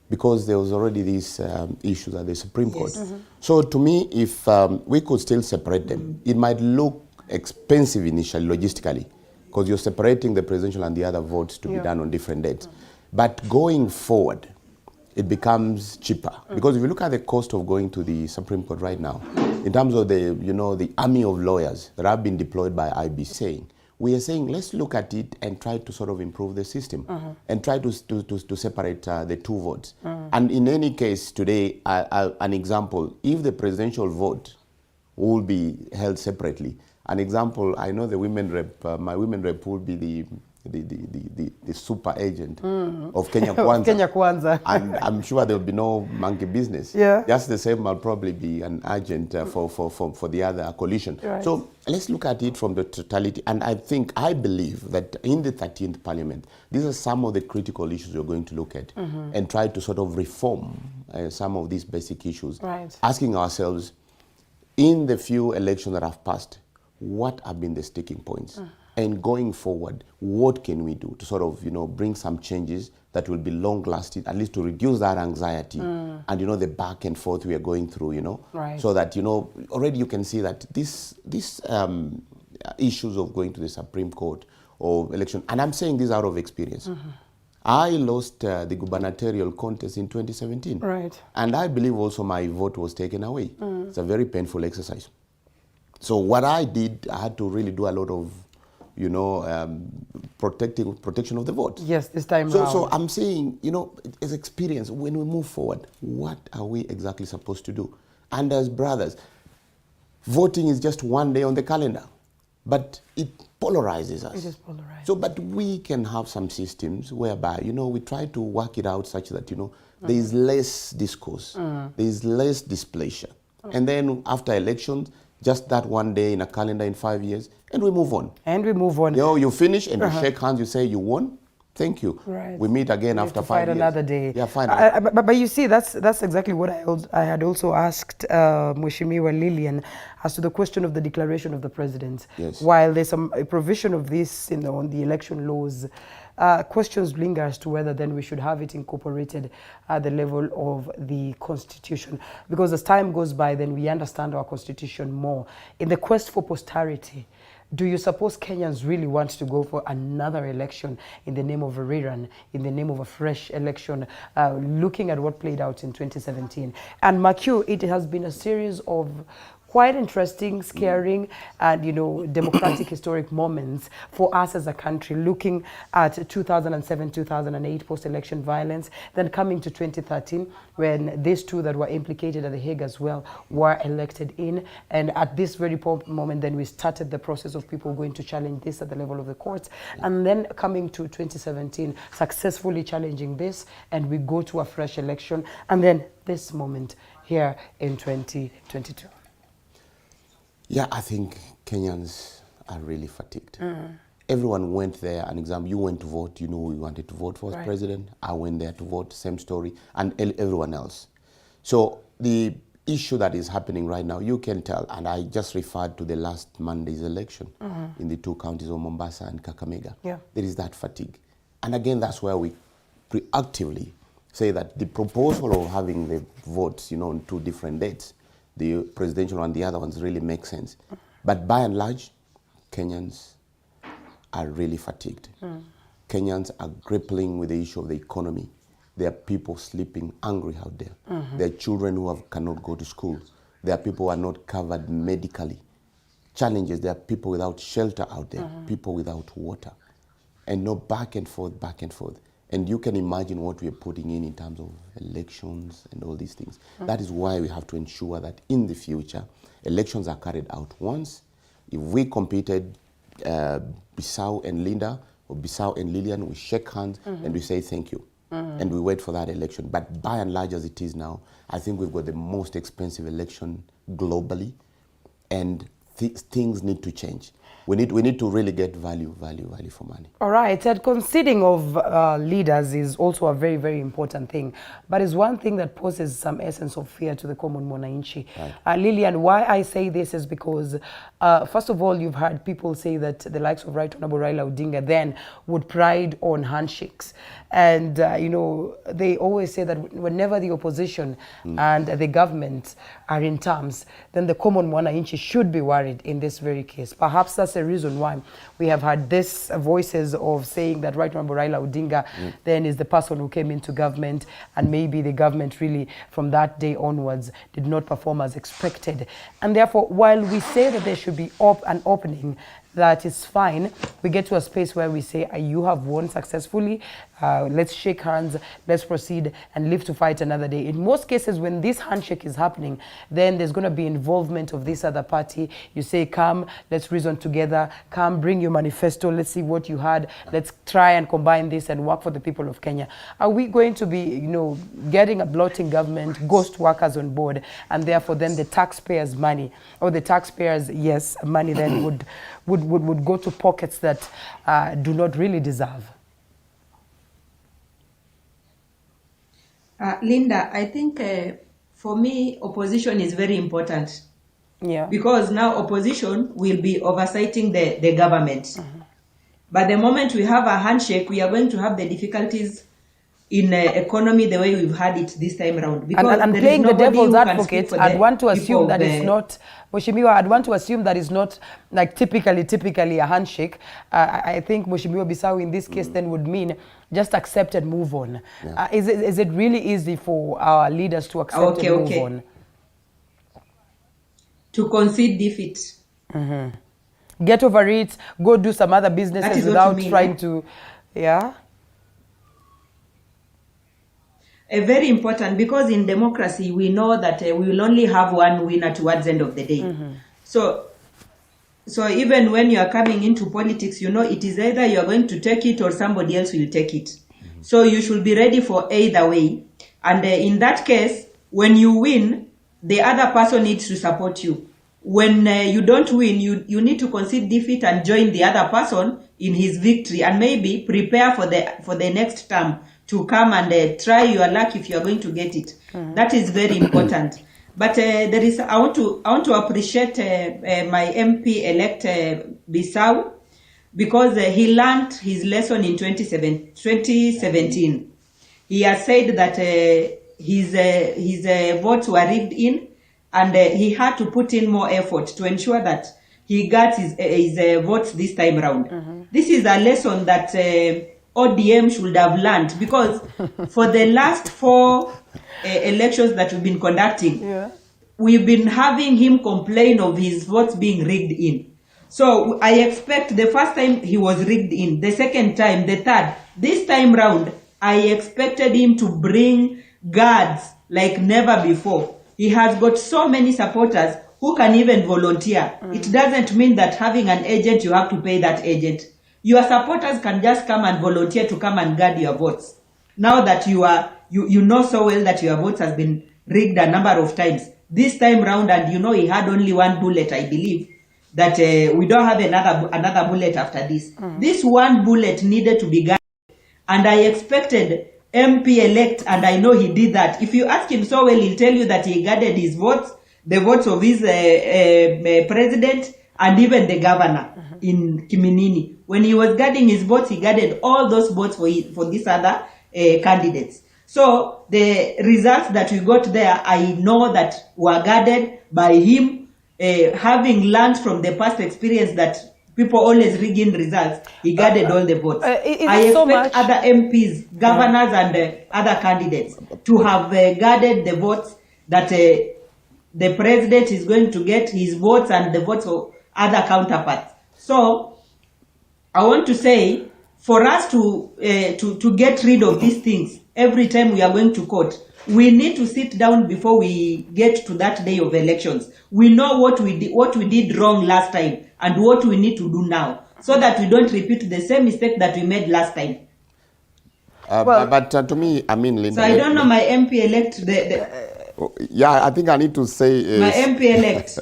because there was already these issues at the Supreme Court. So to me, if we could still separate them, it might look expensive initially, logistically, because you're separating the presidential and the other votes to be done on different dates. But going forward, it becomes cheaper. Because if you look at the cost of going to the Supreme Court right now, in terms of the, you know, the army of lawyers that have been deployed by IEBC, we are saying let's look at it and try to sort of improve the system and try to separate the two votes. And in any case today, an example, if the presidential vote will be held separately, an example, I know the women rep, my women rep will be the super agent of Kenya Kwanza. Kenya Kwanza. And I'm sure there'll be no monkey business. Just the same, I'll probably be an agent for the other coalition. So let's look at it from the totality. And I believe that in the 13th Parliament, these are some of the critical issues we're going to look at and try to sort of reform some of these basic issues. Asking ourselves, in the few elections that have passed, what have been the sticking points? And going forward, what can we do to sort of, you know, bring some changes that will be long-lasting, at least to reduce that anxiety and, you know, the back and forth we are going through, you know, so that, you know, already you can see that these issues of going to the Supreme Court or election, and I'm saying this out of experience. I lost the gubernatorial contest in 2017. And I believe also my vote was taken away. It's a very painful exercise. So what I did, I had to really do a lot of, you know, protection of the vote. Yes, this time round. So I'm saying, you know, as experience, when we move forward, what are we exactly supposed to do? And as brothers, voting is just one day on the calendar, but it polarizes us. It is polarized. So, but we can have some systems whereby, you know, we try to work it out such that, you know, there is less discourse, there is less displeasure. And then after elections, just that one day in a calendar in 5 years, and we move on. And we move on. You know, you finish and you shake hands, you say you won, thank you. Right. We meet again after 5 years. Another day. Yeah, fine. But you see, that's exactly what I had also asked Mheshimiwa Lillian as to the question of the declaration of the president. Yes. While there's a provision of this, you know, on the election laws, questions linger as to whether then we should have it incorporated at the level of the Constitution. Because as time goes by, then we understand our Constitution more. In the quest for posterity, do you suppose Kenyans really want to go for another election in the name of a rerun, in the name of a fresh election, looking at what played out in 2017? And Makiu, it has been a series of quite interesting, scaring, and, you know, democratic historic moments for us as a country, looking at 2007, 2008 post-election violence, then coming to 2013, when these two that were implicated at The Hague as well were elected in. And at this very moment, then we started the process of people going to challenge this at the level of the courts. And then coming to 2017, successfully challenging this, and we go to a fresh election. And then this moment here in 2022. Yeah, I think Kenyans are really fatigued. Everyone went there, an example, you went to vote, you know you wanted to vote for president. I went there to vote, same story, and everyone else. So the issue that is happening right now, you can tell, and I just referred to the last Monday's election in the two counties of Mombasa and Kakamega. There is that fatigue. And again, that's where we proactively say that the proposal of having the votes, you know, on two different dates, the presidential and the other ones, really make sense. But by and large, Kenyans are really fatigued. Kenyans are grappling with the issue of the economy. There are people sleeping angry out there. There are children who cannot go to school. There are people who are not covered medically. Challenges, there are people without shelter out there, people without water. And no back and forth, back and forth. And you can imagine what we are putting in terms of elections and all these things. That is why we have to ensure that in the future, elections are carried out once. If we competed Bissau and Linda, or Bissau and Lillian, we shake hands and we say thank you. And we wait for that election. But by and large as it is now, I think we've got the most expensive election globally, and things need to change. We need to really get value for money. All right, and conceding of leaders is also a very, very important thing. But it's one thing that poses some essence of fear to the common mwananchi. Right. Lillian, why I say this is because, first of all, you've heard people say that the likes of Right Honorable Raila Odinga then would pride on handshakes. And, you know, they always say that whenever the opposition and the government are in terms, then the common mwananchi should be worried in this very case. Perhaps that's the reason why we have had this voices of saying that Right Honorable Raila Odinga then is the person who came into government, and maybe the government really from that day onwards did not perform as expected. And therefore, while we say that there should be an opening, that is fine, we get to a space where we say, you have won successfully, let's shake hands, let's proceed and live to fight another day. In most cases, when this handshake is happening, then there's going to be involvement of this other party. You say, come, let's reason together, come, bring your manifesto, let's see what you had, let's try and combine this and work for the people of Kenya. Are we going to be, you know, getting a bloating government, ghost workers on board, and therefore then the taxpayers' money, or the taxpayers', yes, money then would go to pockets that do not really deserve? Linda, I think for me, opposition is very important. Yeah. Because now opposition will be oversighting the government. But the moment we have a handshake, we are going to have the difficulties in economy the way we've had it this time around. Because and playing the devil's advocate, I'd want to assume that it's not, Mheshimiwa, I'd want to assume that it's not like typically a handshake. I think Mheshimiwa Bissau in this case then would mean just accept and move on. Yeah. Is it really easy for our leaders to accept and move on? To concede defeat. Get over it, go do some other businesses without trying to, yeah? Very important, because in democracy we know that we will only have one winner towards the end of the day. So even when you are coming into politics, you know it is either you are going to take it or somebody else will take it. So you should be ready for either way. And in that case, when you win, the other person needs to support you. When you don't win, you need to concede defeat and join the other person in his victory, and maybe prepare for the next term to come and try your luck if you are going to get it. That is very important. But there is, I want to appreciate my MP elect Bissau, because he learned his lesson in 2017. He has said that his votes were rigged in, and he had to put in more effort to ensure that he got his votes this time around. This is a lesson that ODM should have learned, because for the last 4 elections that we've been conducting, we've been having him complain of his votes being rigged in. So I expect the first time he was rigged in, the second time, the third, this time round, I expected him to bring guards like never before. He has got so many supporters who can even volunteer. It doesn't mean that having an agent, you have to pay that agent. Your supporters can just come and volunteer to come and guard your votes. Now that you know so well that your votes has been rigged a number of times, this time round, and you know he had only one bullet, I believe, that we don't have another bullet after this. This one bullet needed to be guarded, and I expected MP-elect, and I know he did that. If you ask him so well, he'll tell you that he guarded his votes, the votes of his president, and even the governor in Kiminini. When he was guarding his votes, he guarded all those votes for these other candidates. So the results that we got there, I know that were guarded by him, having learned from the past experience that people always rigging results. He guarded all the votes. I it so expect much? other MPs, governors, and other candidates to have guarded the votes that the president is going to get, his votes and the votes of other counterparts. So I want to say, for us to get rid of these things, every time we are going to court, we need to sit down before we get to that day of elections. We know what we did wrong last time and what we need to do now, so that we don't repeat the same mistake that we made last time. But to me, I mean, Linda. So I don't know my MP elect. Yeah, I think I need to say. My MP elect.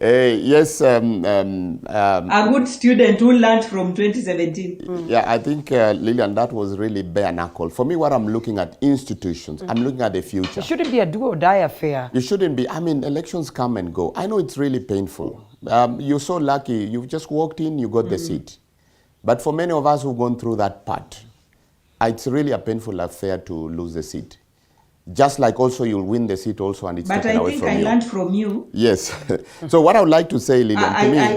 Yes. A good student who learned from 2017. Yeah, I think, Lillian, that was really bare knuckle. For me, what I'm looking at, institutions. I'm looking at the future. It shouldn't be a do or die affair. It shouldn't be. I mean, elections come and go. I know it's really painful. You're so lucky. You've just walked in, you got the seat. But for many of us who've gone through that part, it's really a painful affair to lose the seat. Just like also you'll win the seat also and it's taken away from you. But I think I learned from you. Yes. So what I would like to say, Lillian,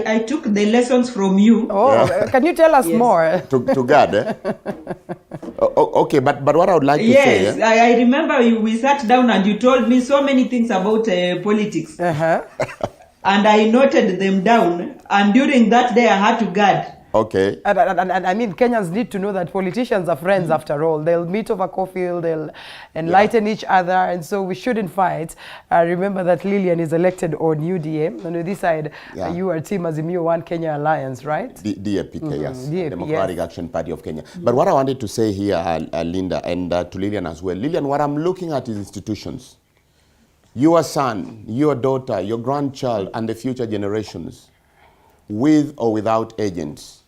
I took the lessons from you. Oh, can you tell us more? To God, eh? Okay, but what I would like to say... Yes, I remember we sat down and you told me so many things about politics. And I noted them down. And during that day, I had to guard. Okay. And I mean, Kenyans need to know that politicians are friends after all. They'll meet over coffee, they'll enlighten each other, and so we shouldn't fight. Remember that Lillian is elected on UDA. And on this side, you are Team Azimio One Kenya Alliance, right? DAPK, yes. DAP, Democratic Action Party of Kenya. But what I wanted to say here, Linda, and to Lillian as well. Lillian, what I'm looking at is institutions. Your son, your daughter, your grandchild, and the future generations, with or without agents.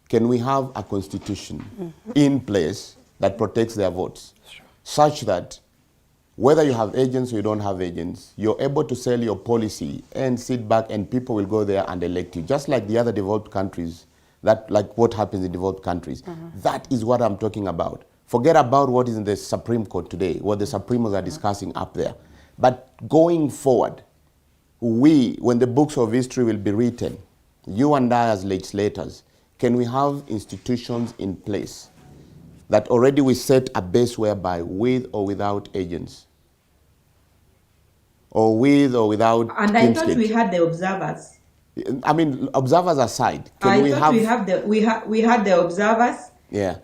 Can we have a constitution in place that protects their votes, such that whether you have agents or you don't have agents, you're able to sell your policy and sit back and people will go there and elect you, just like the other developed countries, like what happens in developed countries. That is what I'm talking about. Forget about what is in the Supreme Court today, what the Supremos are discussing up there. But going forward, when the books of history will be written, you and I as legislators, can we have institutions in place that already we set a base whereby with or without agents, or with or without... And I thought we had the observers. I mean, observers aside, can we have... we had the observers. Yeah.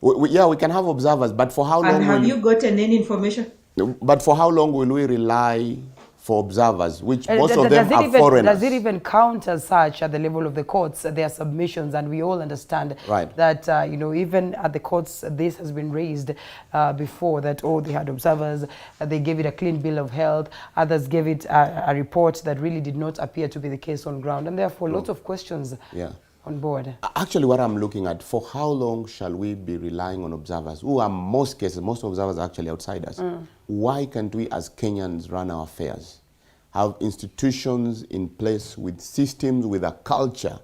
We can have observers, but for how long... And have you gotten any information? But for how long will we rely for observers, which most of them are foreigners? Does it even count as such at the level of the courts, their submissions? And we all understand that, even at the courts, this has been raised before, that, they had observers, they gave it a clean bill of health, others gave it a report that really did not appear to be the case on ground, and therefore lots of questions on board. Actually, what I'm looking at, for how long shall we be relying on observers, who are most observers are actually outsiders? Why can't we as Kenyans run our affairs? Have institutions in place with systems, with a culture,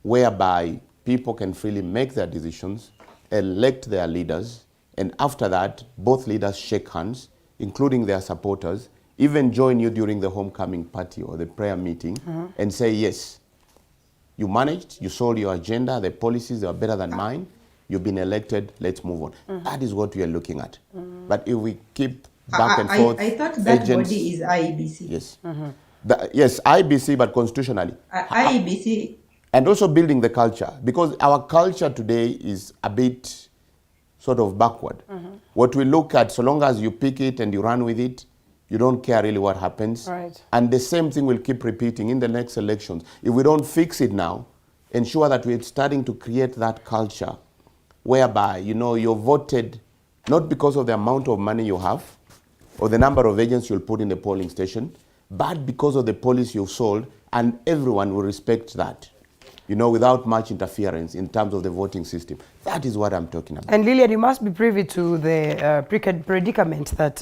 whereby people can freely make their decisions, elect their leaders, and after that, both leaders shake hands, including their supporters, even join you during the homecoming party or the prayer meeting, and say, yes, you managed, you sold your agenda, the policies, they are better than mine, you've been elected, let's move on. That is what we are looking at. But if we keep back and forth... I thought that body is IEBC. Yes. Yes, IEBC, but constitutionally. IEBC. And also building the culture, because our culture today is a bit sort of backward. What we look at, so long as you pick it and you run with it, you don't care really what happens. And the same thing will keep repeating in the next elections. If we don't fix it now, ensure that we're starting to create that culture whereby, you're voted not because of the amount of money you have or the number of agents you'll put in the polling station, but because of the policy you've sold, and everyone will respect that, without much interference in terms of the voting system. That is what I'm talking about. And Lillian, you must be privy to the predicament that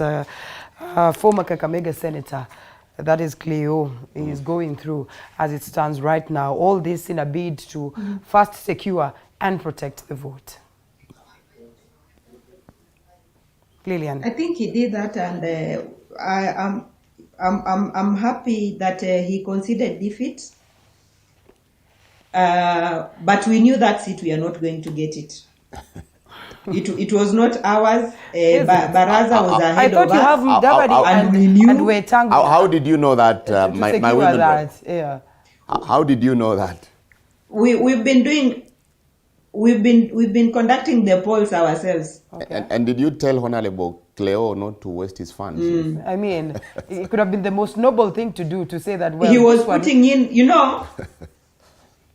former Kakamega Senator, that is Cleo, is going through as it stands right now. All this in a bid to first secure and protect the vote. Lillian. I think he did that, and I'm happy that he considered defeat. But we knew that seat we are not going to get it. It was not ours. Baraza was ahead of us. I thought you have Mudavadi and Wetangula. How did you know that? My women. That, yeah. How did you know that? We've been conducting the polls ourselves. Okay. And did you tell Honorable Cleo not to waste his funds? I mean, it could have been the most noble thing to do, to say that. Well, he was putting in, you know,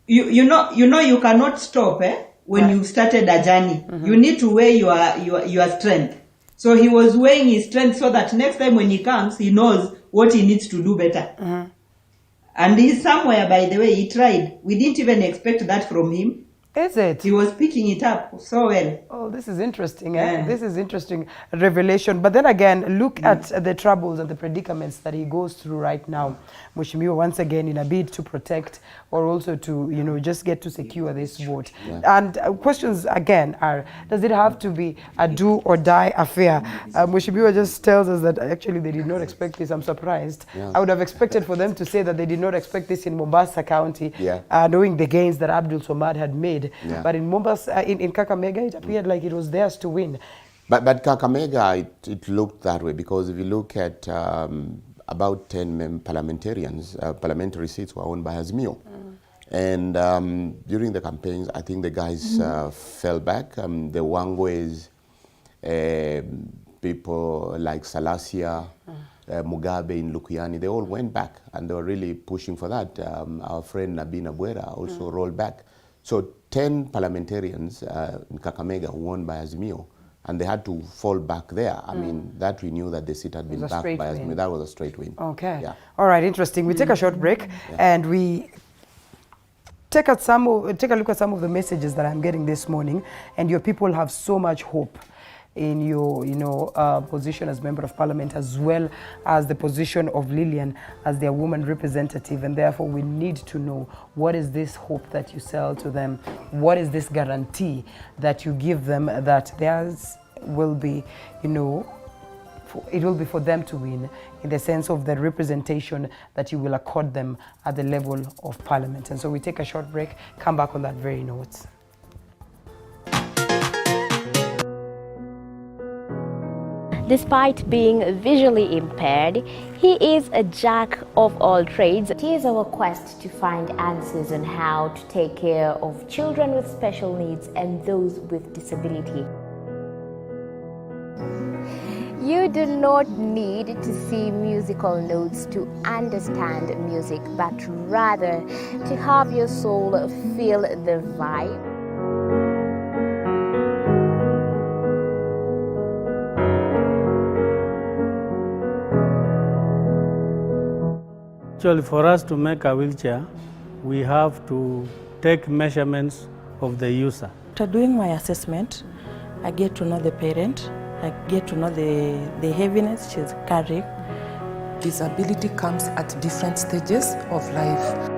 you cannot stop, when you started a journey. You need to weigh your strength. So he was weighing his strength so that next time when he comes, he knows what he needs to do better. And he's somewhere, by the way, he tried. We didn't even expect that from him. Is it? He was picking it up so well. Oh, this is interesting. This is interesting revelation. But then again, look at the troubles and the predicaments that he goes through right now. Mheshimiwa, once again, in a bid to protect or also to, you know, just get to secure this vote. And questions again are, does it have to be a do or die affair? Mheshimiwa just tells us that actually they did not expect this. I'm surprised. I would have expected for them to say that they did not expect this in Mombasa County, knowing the gains that Abdul Somad had made. But in Mombasa, in Kakamega, it appeared like it was theirs to win. But Kakamega, it looked that way, because if you look at about 10 parliamentarians, parliamentary seats were owned by Azimio. And during the campaigns, I think the guys fell back. The Wangwes, people like Salasia, Mugabe in Lukuyani, they all went back, and they were really pushing for that. Our friend Nabina Bwera also rolled back. So 10 parliamentarians in Kakamega won by Azimio, and they had to fall back there. I mean, that we knew that the seat had been backed by Azimio. That was a straight win. Okay. All right, interesting. We take a short break, and we take a look at some of the messages that I'm getting this morning, and your people have so much hope in your, position as Member of Parliament, as well as the position of Lillian as their woman representative. And therefore, we need to know, what is this hope that you sell to them? What is this guarantee that you give them that theirs will be, it will be for them to win, in the sense of the representation that you will accord them at the level of Parliament? And so we take a short break, come back on that very note. Despite being visually impaired, he is a jack of all trades. It is our quest to find answers on how to take care of children with special needs and those with disability. You do not need to see musical notes to understand music, but rather to have your soul feel the vibe. Actually, for us to make a wheelchair, we have to take measurements of the user. After doing my assessment, I get to know the parent, I get to know the heaviness she's carrying. Disability comes at different stages of life.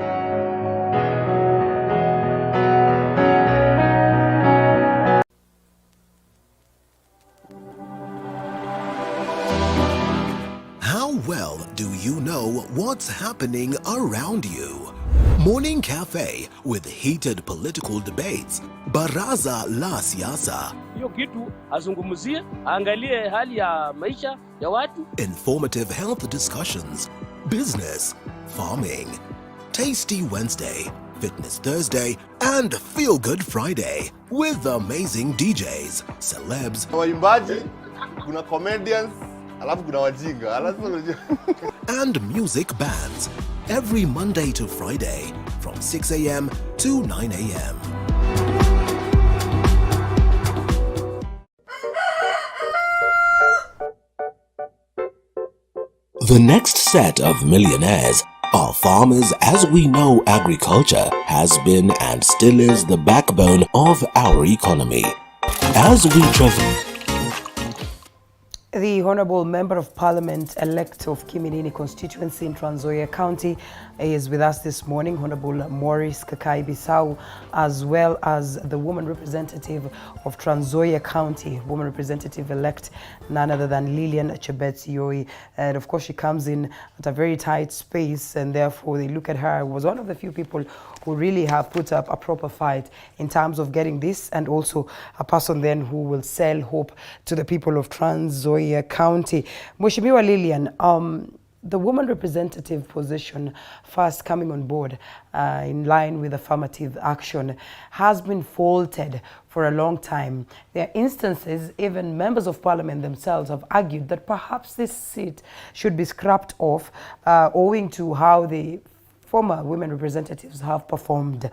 Well, do you know what's happening around you? Morning Cafe with heated political debates. Baraza la Siasa. Hiyo kitu azungumzie, angalie hali ya maisha ya watu. Informative health discussions. Business, farming. Tasty Wednesday, Fitness Thursday, and Feel Good Friday with amazing DJs, celebs, waimbaji, kuna comedians, alafu kuna wajinga. and music bands every Monday to Friday from 6 a.m. to 9 a.m. The next set of millionaires are farmers, as we know agriculture has been and still is the backbone of our economy. As we travel. The Honourable Member of Parliament elect of Kiminini constituency in Trans Nzoia County, is with us this morning, Honorable Maurice Kakai Bissau, as well as the woman representative of Trans Nzoia County, woman representative-elect, none other than Lillian Chebet-Yoi. And of course, she comes in at a very tight space, and therefore they look at her, was one of the few people who really have put up a proper fight in terms of getting this, and also a person then who will sell hope to the people of Trans Nzoia County. Mheshimiwa Lillian, the woman representative position first coming on board in line with affirmative action has been faulted for a long time. There are instances, even members of parliament themselves have argued that perhaps this seat should be scrapped off owing to how the former women representatives have performed.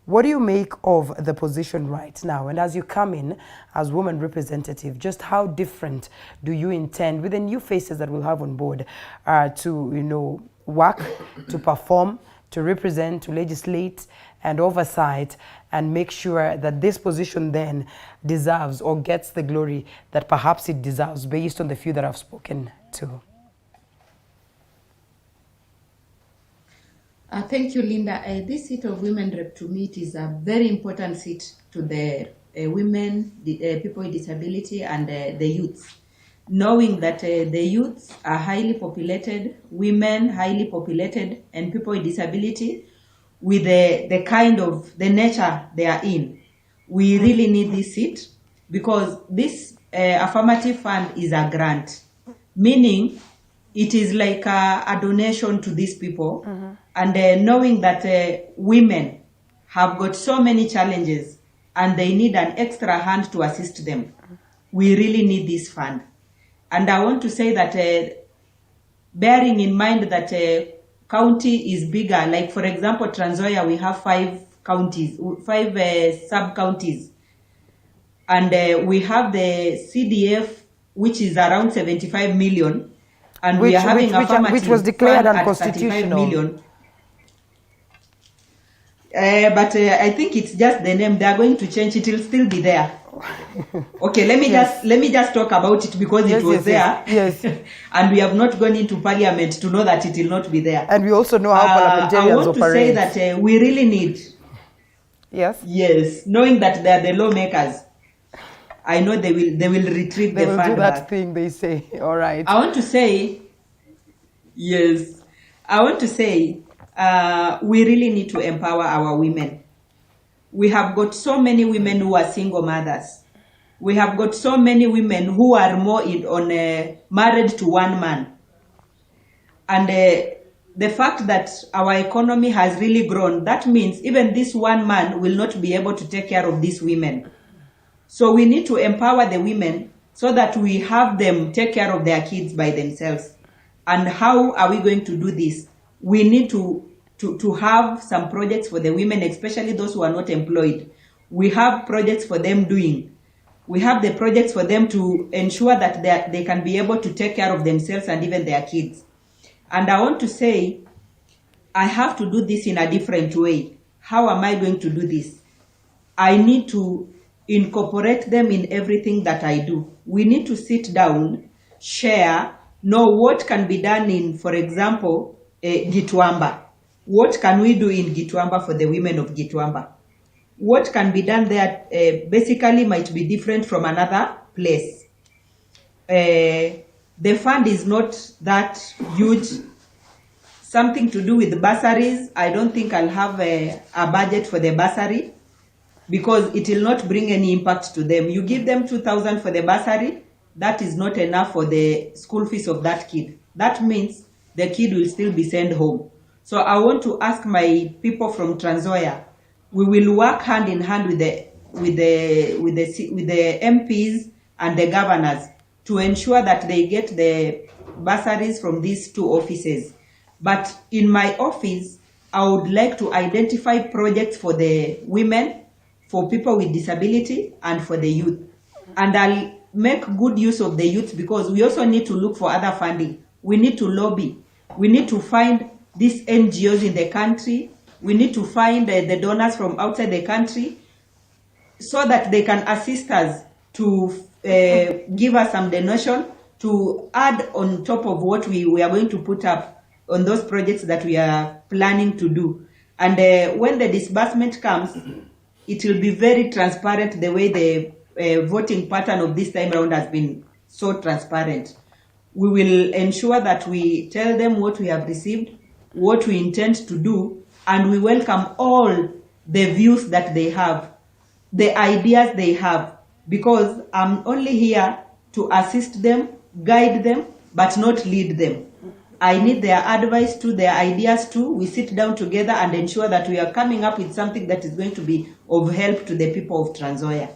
What do you make of the position right now? And as you come in as woman representative, just how different do you intend, with the new faces that we'll have on board, to work, to perform, to represent, to legislate and oversight, and make sure that this position then deserves or gets the glory that perhaps it deserves based on the few that I've spoken to? Thank you, Linda. This seat of women rep to me is a very important seat to the women, the people with disability, and the youths. Knowing that the youths are highly populated, women highly populated, and people with disability, with the kind of the nature they are in, we really need this seat, because this affirmative fund is a grant, meaning it is like a donation to these people. And knowing that women have got so many challenges and they need an extra hand to assist them, we really need this fund. And I want to say that bearing in mind that county is bigger, like for example, Trans Nzoia, we have 5 counties, 5 sub-counties. And we have the CDF, which is around 75 million. And we are having affirmative, which was declared fund unconstitutional. At 35 million. But I think it's just the name. They are going to change it. It will still be there. Okay, let me just talk about it, because it was there. Yes. And we have not gone into parliament to know that it will not be there. And we also know how parliamentarians I want operate. to say that we really need. Yes, knowing that they are the lawmakers. I know they will retrieve the fund. They will do that thing they say. All right. I want to say, yes, I want to say we really need to empower our women. We have got so many women who are single mothers. We have got so many women who are more married to one man. And the fact that our economy has really grown, that means even this one man will not be able to take care of these women. So we need to empower the women so that we have them take care of their kids by themselves. And how are we going to do this? We need to have some projects for the women, especially those who are not employed. We have projects for them doing. We have the projects for them to ensure that they can be able to take care of themselves and even their kids. And I want to say, I have to do this in a different way. How am I going to do this? I need to incorporate them in everything that I do. We need to sit down, share, know what can be done in, for example, Gitwamba. What can we do in Gitwamba for the women of Gitwamba? What can be done there basically might be different from another place. The fund is not that huge. Something to do with bursaries. I don't think I'll have a budget for the bursary, because it will not bring any impact to them. You give them 2,000 for the bursary, that is not enough for the school fees of that kid. That means the kid will still be sent home. So I want to ask my people from Trans Nzoia, we will work hand in hand with the MPs and the governors to ensure that they get the bursaries from these 2 offices. But in my office, I would like to identify projects for the women, for people with disability, and for the youth. And I'll make good use of the youth, because we also need to look for other funding. We need to lobby. We need to find these NGOs in the country. We need to find the donors from outside the country, so that they can assist us to give us some donation to add on top of what we are going to put up those projects that we are planning to do. And when the disbursement comes, it will be very transparent the way the voting pattern of this time around has been so transparent. We will ensure that we tell them what we have received, what we intend to do, and we welcome all the views that they have, the ideas they have, because I'm only here to assist them, guide them, but not lead them. I need their advice too, their ideas too. We sit down together and ensure that we are coming up with something that is going to be of help to the people of Trans Nzoia.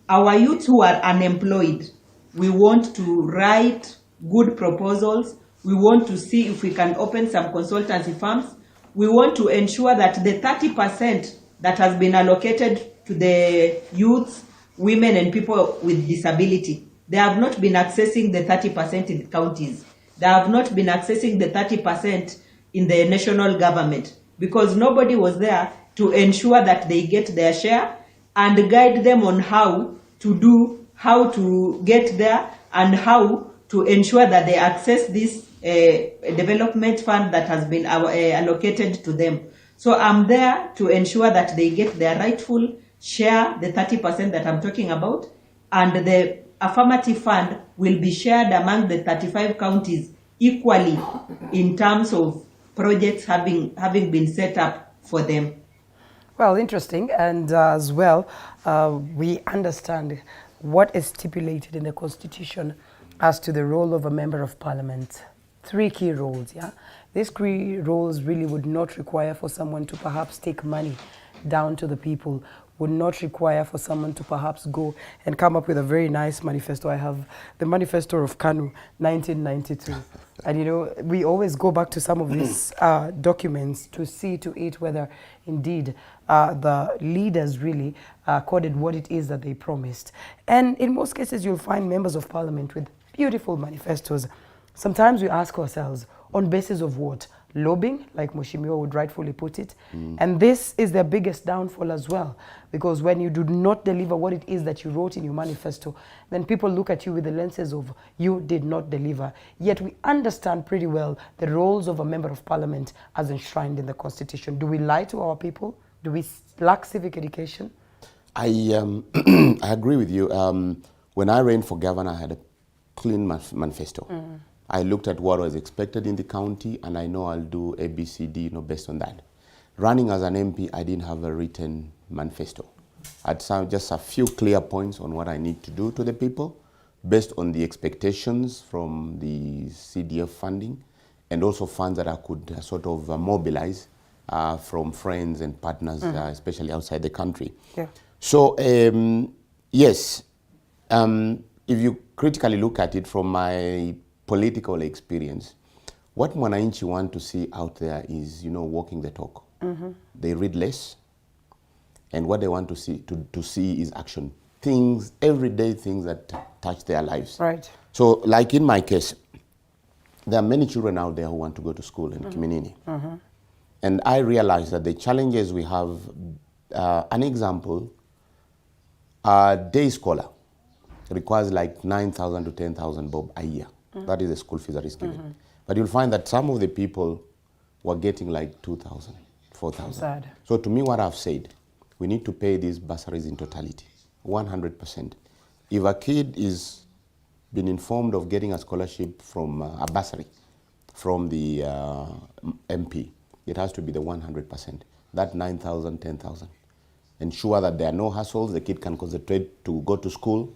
Our youth who are unemployed, we want to write good proposals. We want to see if we can open some consultancy firms. We want to ensure that the 30% that has been allocated to the youths, women and people with disability, they have not been accessing the 30% in counties. They have not been accessing the 30% in the national government because nobody was there to ensure that they get their share and guide them on how to get there and how to ensure that they access this development fund that has been allocated to them. So I'm there to ensure that they get their rightful share, the 30% that I'm talking about, and the Affirmative fund will be shared among the 35 counties equally in terms of projects having been set up for them. Well, interesting, and as well, we understand what is stipulated in the Constitution as to the role of a member of Parliament. 3 key roles, yeah? These 3 roles really would not require for someone to perhaps take money down to the people, would not require for someone to perhaps go and come up with a very nice manifesto. I have the manifesto of KANU, 1992. And you know, we always go back to some of these documents to see to it whether indeed the leaders really coded what it is that they promised. And in most cases, you'll find members of Parliament with beautiful manifestos. Sometimes we ask ourselves, on basis of what? Lobbying, like Mheshimiwa would rightfully put it. And this is their biggest downfall as well, because when you do not deliver what it is that you wrote in your manifesto, then people look at you with the lenses of you did not deliver. Yet we understand pretty well the roles of a member of Parliament as enshrined in the Constitution. Do we lie to our people? Do we lack civic education? I agree with you. When I ran for governor, I had a clean manifesto. I looked at what was expected in the county, and I know I'll do A, B, C, D, based on that. Running as an MP, I didn't have a written manifesto. I had just a few clear points on what I need to do to the people, based on the expectations from the CDF funding, and also funds that I could sort of mobilize from friends and partners, especially outside the country. Yeah. So, yes, if you critically look at it from my political experience, what Mwananchi want to see out there is, walking the talk. They read less, and what they want to see is action. Things, everyday things that touch their lives. Right. So, like in my case, there are many children out there who want to go to school in Kiminini. And I realize that the challenges we have, an example, a day scholar requires like 9,000 to 10,000 bob a year. That is the school fees that is given. But you'll find that some of the people were getting like 2,000, 4,000. So to me, what I've said, we need to pay these bursaries in totality, 100%. If a kid is been informed of getting a scholarship from a bursary from the MP, it has to be the 100%. That 9,000, 10,000. Ensure that there are no hassles, the kid can concentrate to go to school,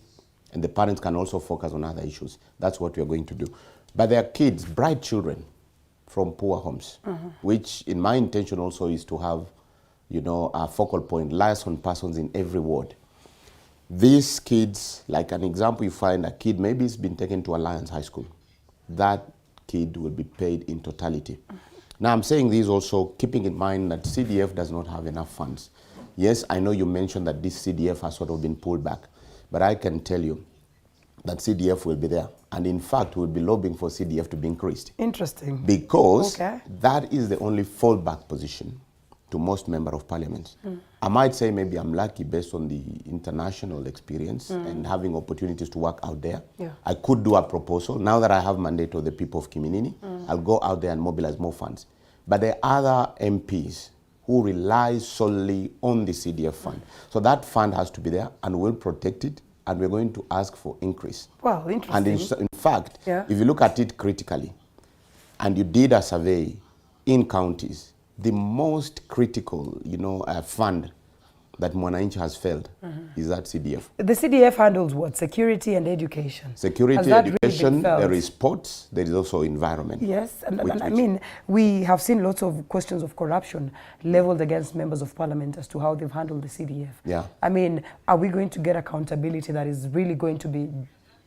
and the parents can also focus on other issues. That's what we are going to do. But there are kids, bright children from poor homes, which in my intention also is to have, a focal point, liaison persons in every ward. These kids, like an example, you find a kid, maybe it's been taken to Alliance High School. That kid will be paid in totality. Now I'm saying this also keeping in mind that CDF does not have enough funds. Yes, I know you mentioned that this CDF has sort of been pulled back. But I can tell you that CDF will be there. And in fact, we'll be lobbying for CDF to be increased. Interesting. Because that is the only fallback position to most members of parliament. I might say maybe I'm lucky based on the international experience and having opportunities to work out there. I could do a proposal. Now that I have mandate of the people of Kiminini, I'll go out there and mobilize more funds. But there are other MPs who rely solely on the CDF fund. So that fund has to be there, and we'll protect it, and we're going to ask for increase. Wow, interesting. And in fact, if you look at it critically, and you did a survey in counties, the most critical, fund that Mwananchi has failed is that CDF. The CDF handles what? Security and education. Security, education, there is sports, there is also environment. Yes, and I mean, we have seen lots of questions of corruption leveled against members of parliament as to how they've handled the CDF. Yeah. I mean, are we going to get accountability that is really going to be,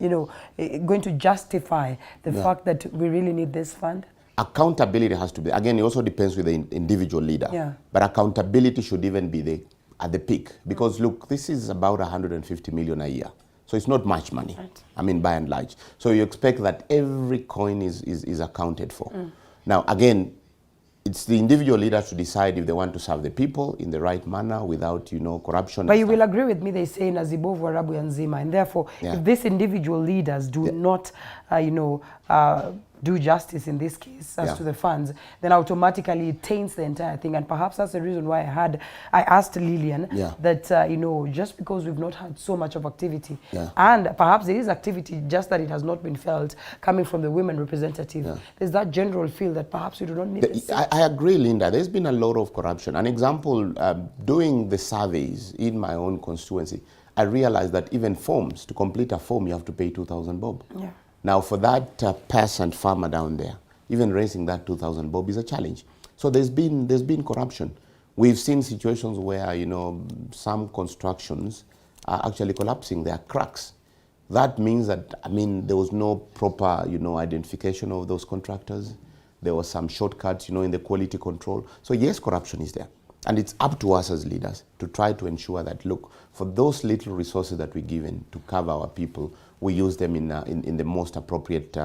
going to justify the fact that we really need this fund? Accountability has to be, again, it also depends with the individual leader. Yeah. But accountability should even be at the peak, because look, this is about 150 million a year, so it's not much money. Right. I mean, by and large. So you expect that every coin is accounted for. Now, again, it's the individual leaders to decide if they want to serve the people in the right manner without, corruption. But you will agree with me, they say Nazibovu Warabu Yanzima, and therefore, if these individual leaders do not, do justice in this case as to the funds, then automatically it taints the entire thing. And perhaps that's the reason why I asked Lillian that, just because we've not had so much of activity, and perhaps there is activity, just that it has not been felt coming from the women representative, there's that general feel that perhaps we do not need this. I agree, Linda. There's been a lot of corruption. An example, doing the surveys in my own constituency, I realized that even forms, to complete a form, you have to pay 2,000 bob. Yeah. Now, for that peasant farmer down there, even raising that 2,000 bob is a challenge. So there's been corruption. We've seen situations where, some constructions are actually collapsing. There are cracks. That means that, there was no proper, identification of those contractors. There were some shortcuts, in the quality control. So yes, corruption is there. And it's up to us as leaders to try to ensure that, look, for those little resources that we're given to cover our people, we use them in the most appropriate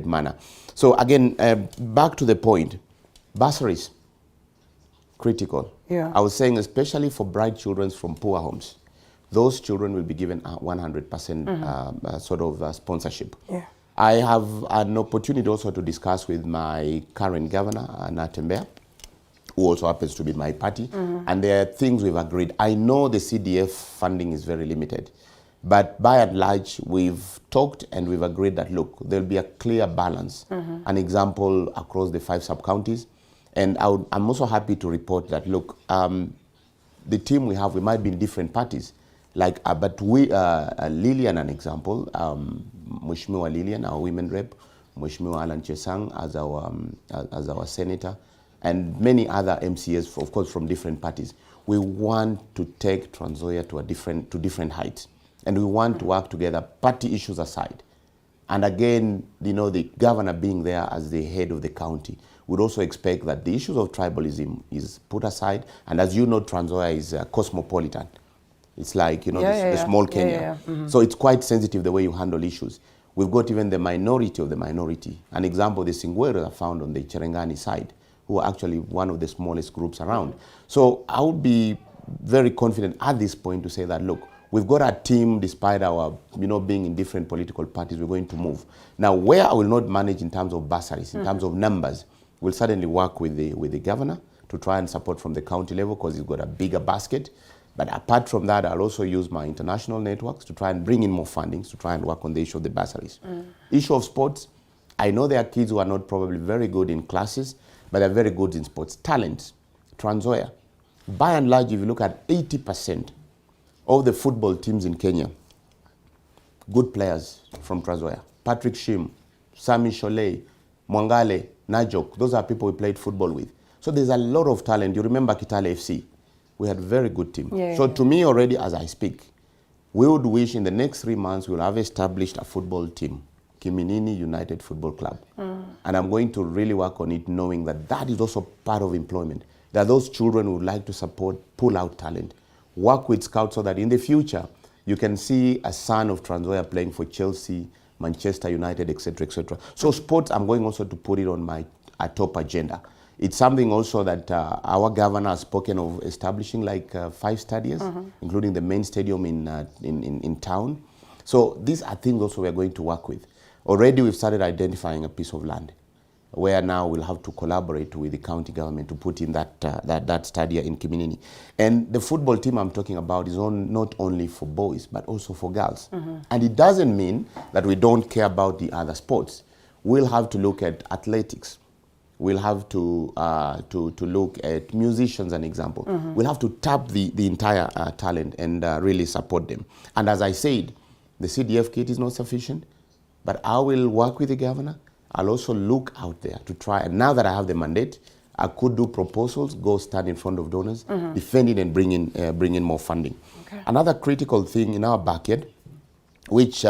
manner. So again, back to the point, bursaries, critical. Yeah. I was saying, especially for bright children from poor homes, those children will be given 100% sponsorship. Yeah. I have an opportunity also to discuss with my current governor, Natembea, who also happens to be my party, and there are things we've agreed. I know the CDF funding is very limited, but by and large, we've talked and we've agreed that, look, there'll be a clear balance, an example across the 5 sub-counties. And I'm also happy to report that, look, the team we have, we might be in different parties, but we, Lillian, an example, Mheshimiwa Lillian, our women rep, Mheshimiwa Alan Chesang as our senator, and many other MCAs, of course, from different parties. We want to take Trans Nzoia to different heights. And we want to work together, party issues aside. And again, the governor being there as the head of the county would also expect that the issues of tribalism is put aside. And as you know, Trans Nzoia is cosmopolitan. It's like, the small Kenya. So it's quite sensitive the way you handle issues. We've got even the minority of the minority. An example, the Singweros are found on the Cherengani side, who are actually one of the smallest groups around. So I would be very confident at this point to say that, look, we've got a team, despite our, being in different political parties, we're going to move. Now, where I will not manage in terms of bursaries, in terms of numbers, we'll certainly work with the governor to try and support from the county level, because he's got a bigger basket. But apart from that, I'll also use my international networks to try and bring in more fundings to try and work on the issue of the bursaries. Issue of sports, I know there are kids who are not probably very good in classes, but they're very good in sports. Talent, Trans Nzoia. By and large, if you look at 80% of the football teams in Kenya, good players from Trans Nzoia. Patrick Shim, Sami Sholei, Mwangale, Najok, those are people we played football with. So there's a lot of talent. You remember Kitale FC? We had a very good team. So to me already, as I speak, we would wish in the next 3 months we'll have established a football team, Kiminini United Football Club. And I'm going to really work on it, knowing that that is also part of employment. There are those children who would like to support, pull out talent, work with scouts so that in the future, you can see a son of Trans Nzoia playing for Chelsea, Manchester United, etc., etc. So sports, I'm going also to put it on my top agenda. It's something also that our governor has spoken of establishing, like 5 stadiums, including the main stadium in town. So these are things also we're going to work with. Already we've started identifying a piece of land. where now we'll have to collaborate with the county government to put in that stadia in Kiminini. And the football team I'm talking about is not only for boys, but also for girls. And it doesn't mean that we don't care about the other sports. We'll have to look at athletics. We'll have to look at musicians, an example. We'll have to tap the entire talent and really support them. And as I said, the CDF kit is not sufficient, but I will work with the governor. I'll also look out there to try, and now that I have the mandate, I could do proposals, go stand in front of donors, defend it and bring in more funding. Okay. Another critical thing in our backyard, which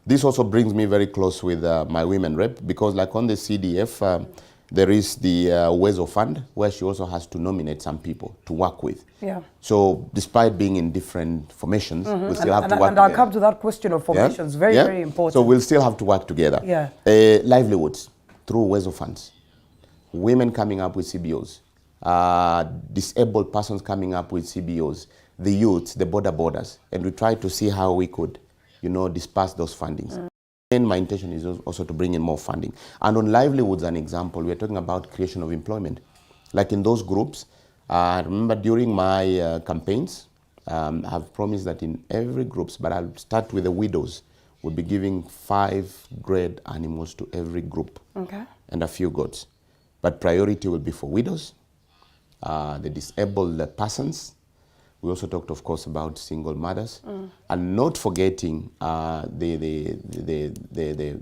this also brings me very close with my women rep, because like on the CDF, there is the WESO fund, where she also has to nominate some people to work with. Yeah. So despite being in different formations, we still have to work together. And I'll come to that question of formations, very important. So we'll still have to work together. Yeah. Livelihoods through WESO funds, women coming up with CBOs, disabled persons coming up with CBOs, the youth, the borders, and we try to see how we could, disperse those fundings. And my intention is also to bring in more funding. And on livelihoods, an example, we're talking about creation of employment. Like in those groups, I remember during my campaigns, I've promised that in every groups, but I'll start with the widows, we'll be giving 5 grade animals to every group, and a few goats. But priority will be for widows, the disabled persons. We also talked, of course, about single mothers, and not forgetting the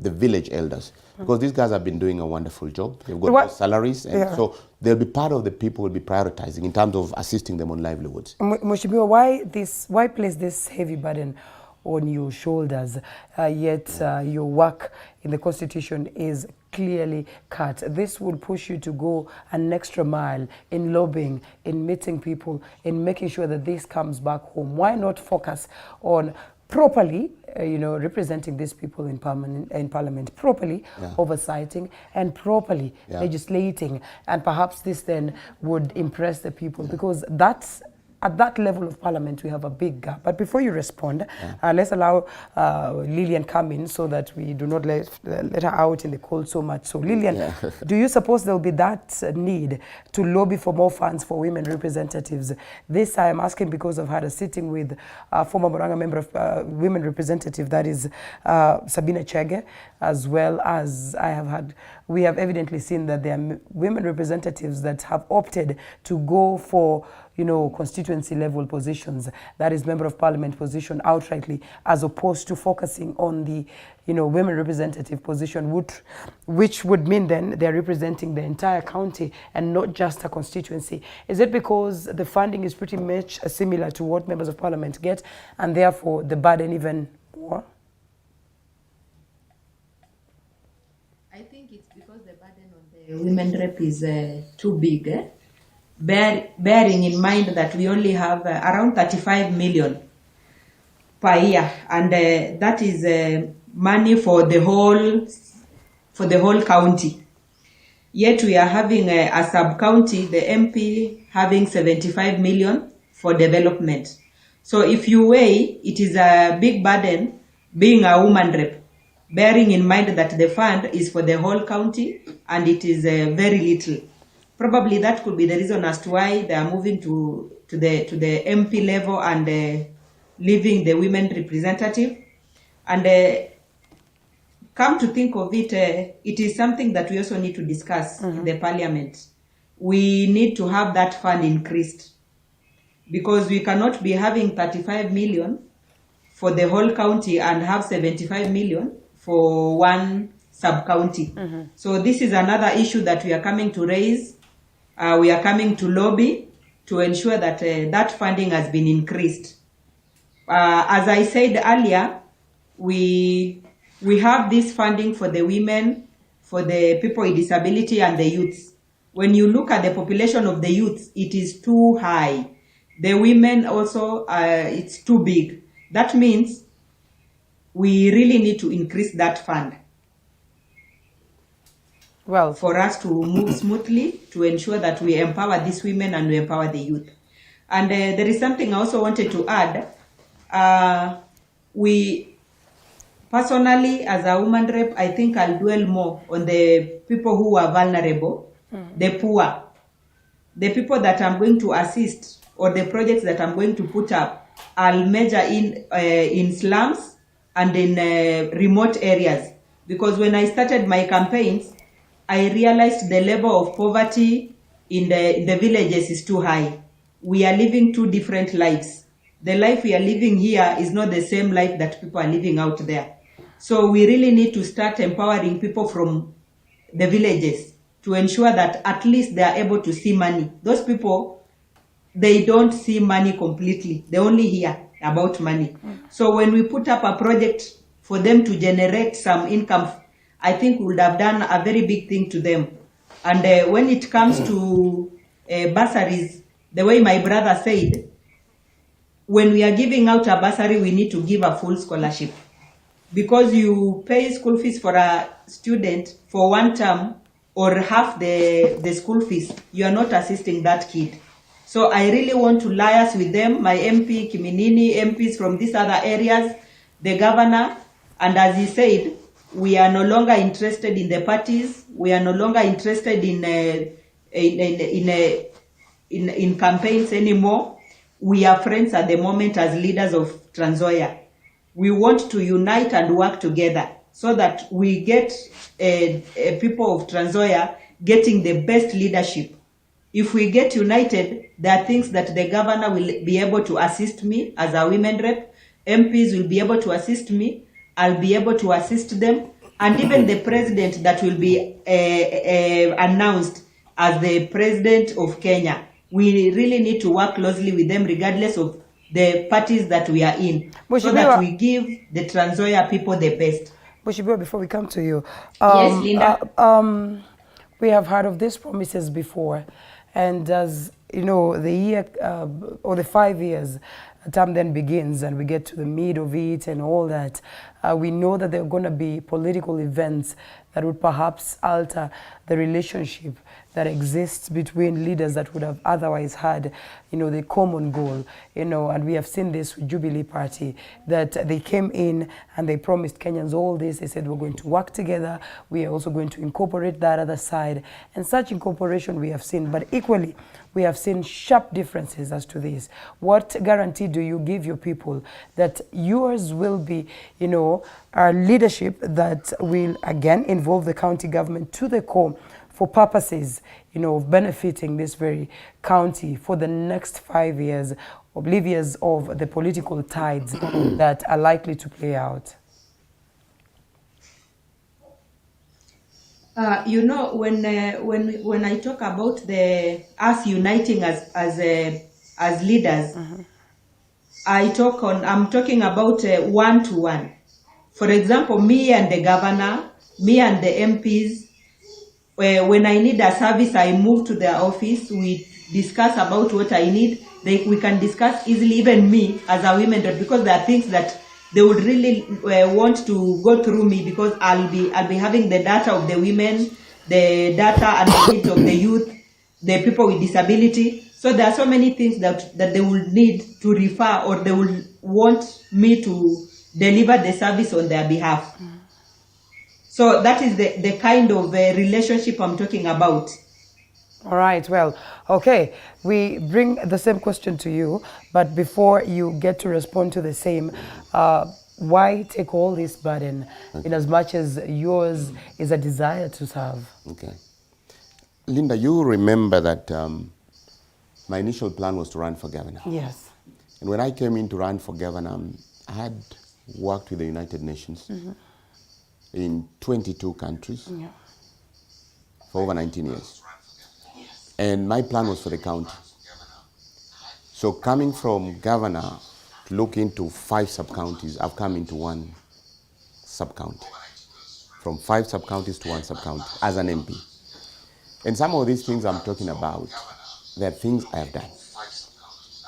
village elders, because these guys have been doing a wonderful job. They've got salaries, and so they'll be part of the people we'll be prioritizing in terms of assisting them on livelihoods. Mheshimiwa, why place this heavy burden on your shoulders, yet your work in the Constitution is clearly cut? This will push you to go an extra mile in lobbying, in meeting people, in making sure that this comes back home. Why not focus on properly, representing these people in parliament, properly oversighting and properly legislating, and perhaps this then would impress the people, because that's at that level of parliament, we have a big gap. But before you respond, let's allow Lillian come in so that we do not let her out in the cold so much. So Lillian, do you suppose there will be that need to lobby for more funds for women representatives? This I am asking because I've had a sitting with a former Moranga member of women representative, that is Sabina Chege, as well as we have evidently seen that there are women representatives that have opted to go for constituency level positions, that is member of parliament position outrightly, as opposed to focusing on the women representative position, which would mean then they're representing the entire county and not just a constituency. Is it because the funding is pretty much similar to what members of parliament get, and therefore the burden even more? I think it's because the burden on the women rep is too big. Bearing in mind that we only have around 35 million per year, and that is money for the whole county. Yet we are having a sub-county, the MP having 75 million for development. So if you weigh, it is a big burden being a woman rep, bearing in mind that the fund is for the whole county and it is very little. Probably that could be the reason as to why they are moving to the MP level and leaving the women representative. And come to think of it, it is something that we also need to discuss in the parliament. We need to have that fund increased, because we cannot be having 35 million for the whole county and have 75 million for one sub-county. So this is another issue that we are coming to raise. We are coming to lobby to ensure that that funding has been increased. As I said earlier, we have this funding for the women, for the people with disability and the youths. When you look at the population of the youths, it is too high. The women also, it's too big. That means we really need to increase that fund. Well, for us to move smoothly, to ensure that we empower these women and we empower the youth. And there is something I also wanted to add. Personally, as a woman rep, I think I'll dwell more on the people who are vulnerable, the poor, the people that I'm going to assist, or the projects that I'm going to put up. I'll measure in slums and in remote areas, because when I started my campaigns, I realized the level of poverty in the villages is too high. We are living two different lives. The life we are living here is not the same life that people are living out there. So we really need to start empowering people from the villages to ensure that at least they are able to see money. Those people, they don't see money completely. They only hear about money. So when we put up a project for them to generate some income, I think we would have done a very big thing to them. And when it comes to bursaries, the way my brother said, when we are giving out a bursary, we need to give a full scholarship. Because you pay school fees for a student for one term or half the school fees, you are not assisting that kid. So I really want to liaise with them, my MP, Kiminini, MPs from these other areas, the governor, and as he said, we are no longer interested in the parties. We are no longer interested in campaigns anymore. We are friends at the moment as leaders of Trans Nzoia. We want to unite and work together so that we get people of Trans Nzoia getting the best leadership. If we get united, there are things that the governor will be able to assist me as a women rep. MPs will be able to assist me. I'll be able to assist them. And even the president that will be announced as the president of Kenya. We really need to work closely with them regardless of the parties that we are in, so that we give the Trans Nzoia people the best. Bushibiwa, before we come to you, yes, Linda. We have heard of these promises before, and as you know, the year or the 5 years term then begins, and we get to the mid of it and all that. We know that there are going to be political events that would perhaps alter the relationship that exists between leaders that would have otherwise had, you know, the common goal, you know, and we have seen this with Jubilee Party, that they came in and they promised Kenyans all this. They said, we're going to work together. We are also going to incorporate that other side. And such incorporation we have seen, but equally, we have seen sharp differences as to this. What guarantee do you give your people that yours will be, you know, a leadership that will, again, involve the county government to the core for purposes, you know, of benefiting this very county for the next 5 years, oblivious of the political tides that are likely to play out? You know, when I talk about us uniting as leaders, I'm talking about one-to-one. For example, me and the governor, me and the MPs, when I need a service, I move to their office. We discuss about what I need. We can discuss easily, even me as a women, because there are things that they would really want to go through me, because I'll be having the data of the women, the data and the needs of the youth, the people with disability. So there are so many things that they will need to refer, or they will want me to deliver the service on their behalf. So that is the kind of relationship I'm talking about. All right, well, okay, we bring the same question to you, but before you get to respond to the same, why take all this burden in as much as yours is a desire to serve? Okay. Linda, you remember that my initial plan was to run for governor. Yes. And when I came in to run for governor, I had worked with the United Nations in 22 countries for over 19 years. And my plan was for the county. So coming from governor to look into 5 sub-counties, I've come into 1 sub-county. From 5 sub-counties to 1 sub-county as an MP. And some of these things I'm talking about, they're things I have done.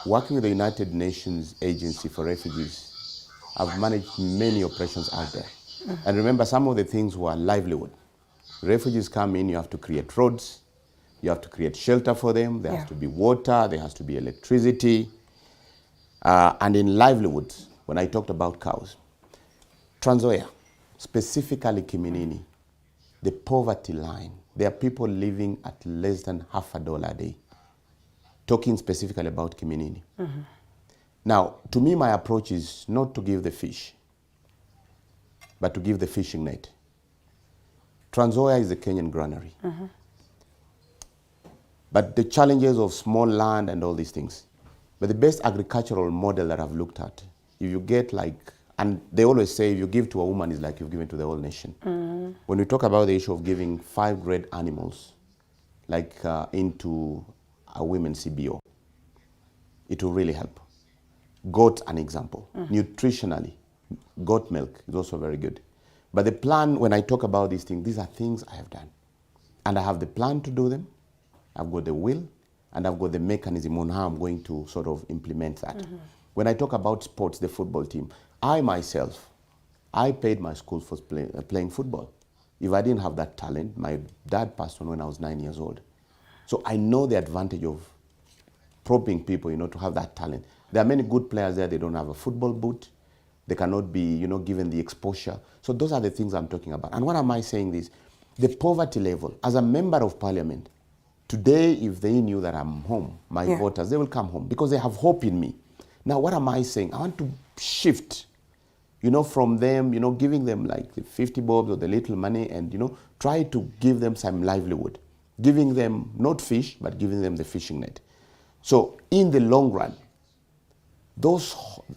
Working with the United Nations Agency for Refugees, I've managed many operations out there. And remember, some of the things were livelihood. Refugees come in, you have to create roads, you have to create shelter for them, there has to be water, there has to be electricity. And in livelihoods, when I talked about cows, Trans Nzoia, specifically Kiminini, the poverty line. There are people living at less than $50 a day. Talking specifically about Kiminini. Now, to me, my approach is not to give the fish, but to give the fishing net. Trans Nzoia is a Kenyan granary. But the challenges of small land and all these things. But the best agricultural model that I've looked at, if you get like, and they always say if you give to a woman, it's like you've given to the whole nation. When we talk about the issue of giving 5 grade animals, like into a women's CBO, it will really help. Goat, an example. Nutritionally, goat milk is also very good. But the plan, when I talk about these things, these are things I have done. And I have the plan to do them. I've got the will, and I've got the mechanism on how I'm going to sort of implement that. When I talk about sports, the football team, I myself, I paid my school for playing football. If I didn't have that talent, my dad passed on when I was 9 years old. So I know the advantage of probing people, to have that talent. There are many good players there, they don't have a football boot. They cannot be, given the exposure. So those are the things I'm talking about. And what am I saying this? The poverty level, as a member of parliament, today, if they knew that I'm home, my voters, they will come home because they have hope in me. Now, what am I saying? I want to shift, from them, giving them like the 50 bobs or the little money and, try to give them some livelihood. Giving them not fish, but giving them the fishing net. So in the long run, those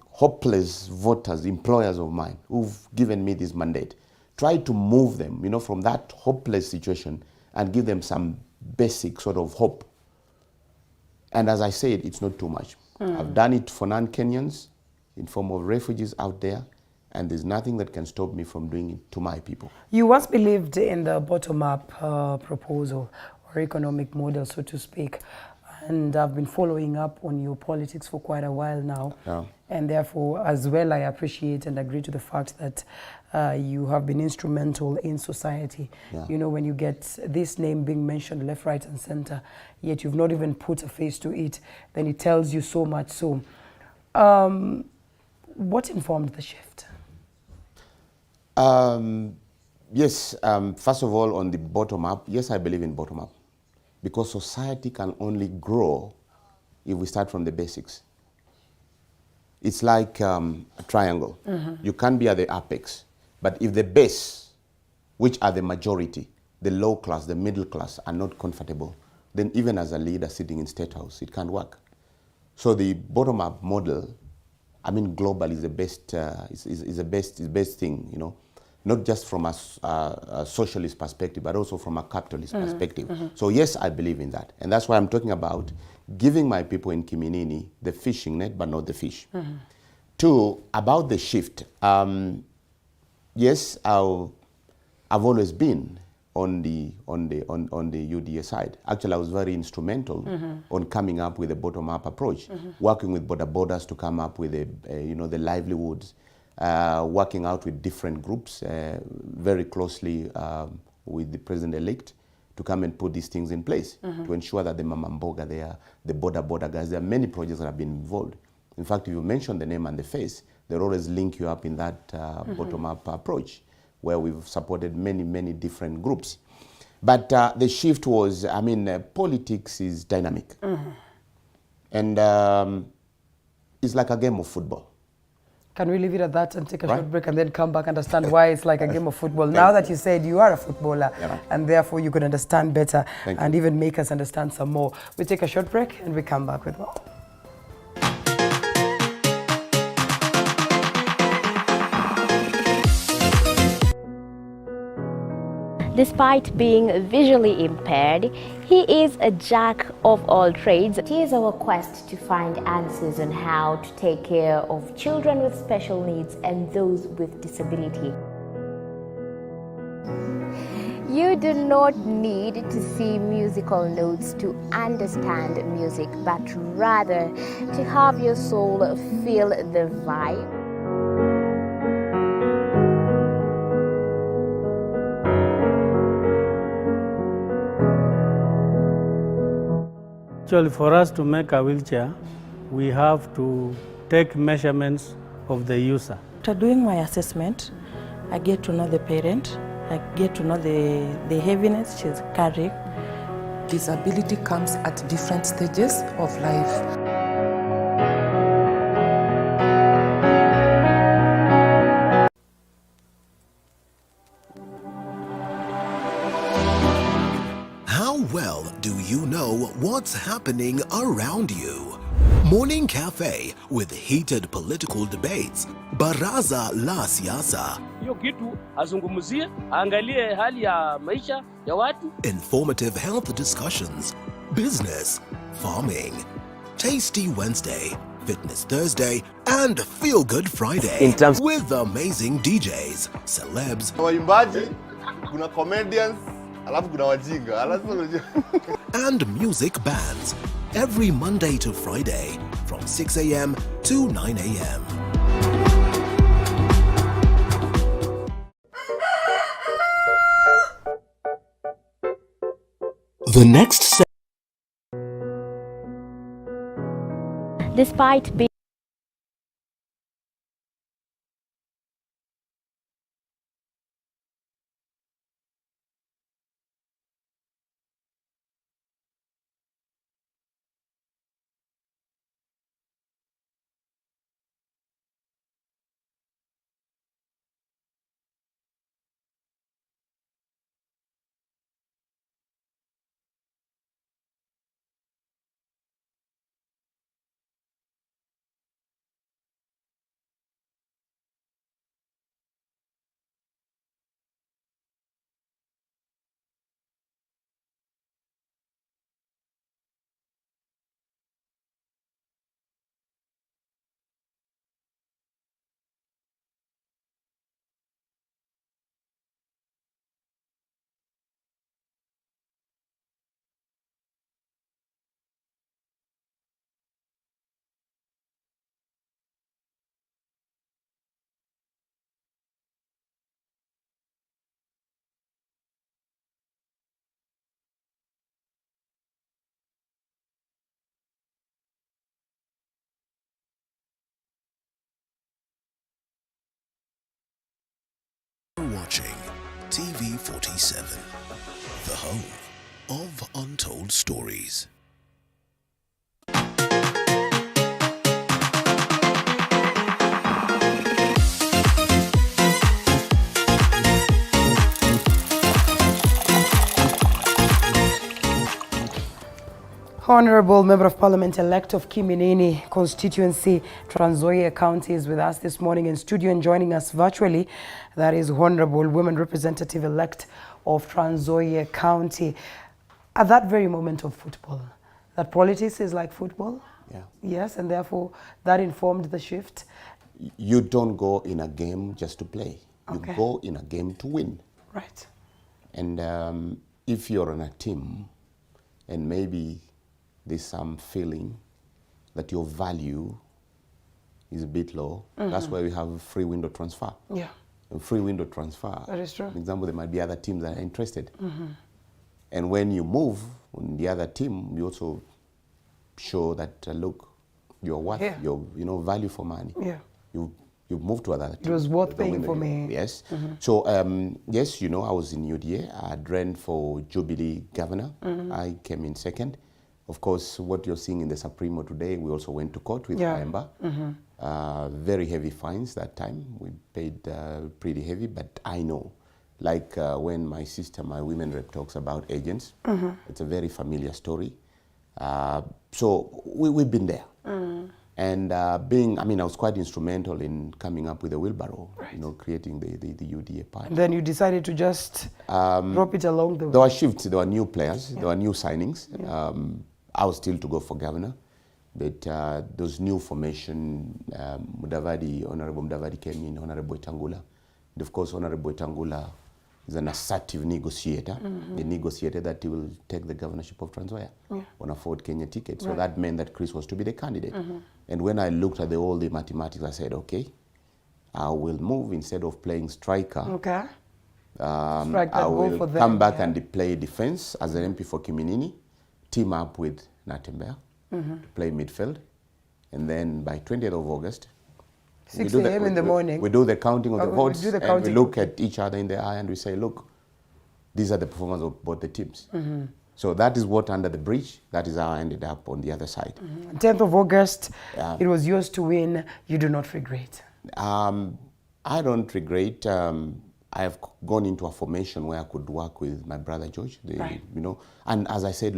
hopeless voters, employers of mine who've given me this mandate, try to move them, from that hopeless situation and give them some basic sort of hope. And as I said, it's not too much. I've done it for non-Kenyans in form of refugees out there, and there's nothing that can stop me from doing it to my people. You once believed in the bottom-up proposal or economic model, so to speak, and I've been following up on your politics for quite a while now. And therefore, as well, I appreciate and agree to the fact that you have been instrumental in society. When you get this name being mentioned left, right, and center, yet you've not even put a face to it, then it tells you so much. So, what informed the shift? Yes, first of all, on the bottom-up, yes, I believe in bottom-up. Because society can only grow if we start from the basics. It's like a triangle. You can't be at the apex. But if the base, which are the majority, the low class, the middle class, are not comfortable, then even as a leader sitting in State House, it can't work. So the bottom-up model, global is the best, is the best thing, not just from a socialist perspective, but also from a capitalist perspective. So yes, I believe in that. And that's why I'm talking about giving my people in Kiminini the fishing net, but not the fish. 2, about the shift. Yes, I've always been on the UDA side. Actually, I was very instrumental on coming up with a bottom-up approach, working with border borders to come up with the livelihoods, working out with different groups, very closely with the president-elect to come and put these things in place to ensure that the Mama Mboga, the border guys, there are many projects that have been involved. In fact, if you mention the name and the face, they'll always link you up in that bottom-up approach, where we've supported many different groups. But the shift was, politics is dynamic. And it's like a game of football. Can we leave it at that and take a short break and then come back and understand why it's like a game of football? Now that you said you are a footballer, and therefore you could understand better and even make us understand some more. We take a short break and we come back with more. Despite being visually impaired, he is a jack of all trades. It is our quest to find answers on how to take care of children with special needs and those with disability. You do not need to see musical notes to understand music, but rather to have your soul feel the vibe. Actually, for us to make a wheelchair, we have to take measurements of the user. After doing my assessment, I get to know the parent. I get to know the heaviness she's carrying. Disability comes at different stages of life. How well do you know what's happening around you? Morning Cafe with heated political debates. Baraza la Siasa. Hiyo kitu azungumzie, angalie hali ya maisha ya watu. Informative health discussions. Business, farming. Tasty Wednesday, Fitness Thursday, and Feel Good Friday. With amazing DJs, celebs, Waimbaji, kuna comedians, alafu kuna wajinga. and music bands. Every Monday to Friday from 6 a.m. to 9 a.m. The next Despite being watching TV 47, the home of untold stories. Honorable Member of Parliament-elect of Kiminini constituency, Trans Nzoia County, is with us this morning in studio, and joining us virtually, that is Honorable Women Representative-elect of Trans Nzoia County. At that very moment of football, that politics is like football? Yeah. Yes, and therefore that informed the shift? You don't go in a game just to play. Okay. You go in a game to win. Right. And if you're on a team and maybe there's some feeling that your value is a bit low, that's why we have free window transfer. Yeah. And free window transfer, That is true. for example, there might be other teams that are interested. And when you move on the other team, you also show that, look, you're worth your value for money. Yeah. You've moved to another team. It was worth paying for me. Yes. So, yes, I was in UDA. I ran for Jubilee governor. I came in second. Of course, what you're seeing in the Supremo today, we also went to court with BAMBA. Very heavy fines that time. We paid pretty heavy, but I know, like when my sister, my women rep, talks about agents, it's a very familiar story. So we've been there. And I was quite instrumental in coming up with a wheelbarrow, creating the UDA party. And then you decided to just drop it along the way. There were shifts, there were new players, there were new signings. I was still to go for governor, but those new formation, Honorable Mudavadi came in, Honorable Itangula. And of course, Honorable Itangula is an assertive negotiator, a negotiator that he will take the governorship of Trans Nzoia on a Ford Kenya ticket. So that meant that Chris was to be the candidate. And when I looked at all the mathematics, I said, okay, I will move instead of playing striker. Okay. I will come back and play defense as an MP for Kiminini, team up with Natembea to play midfield. And then by 20th of August, 6 a.m. in the morning. We do the counting of the votes, and we look at each other in the eye and we say, look, these are the performance of both the teams. So that is what under the bridge, that is how I ended up on the other side. 10th of August, it was yours to win. You do not regret? I don't regret. I have gone into a formation where I could work with my brother George, you know, and as I said,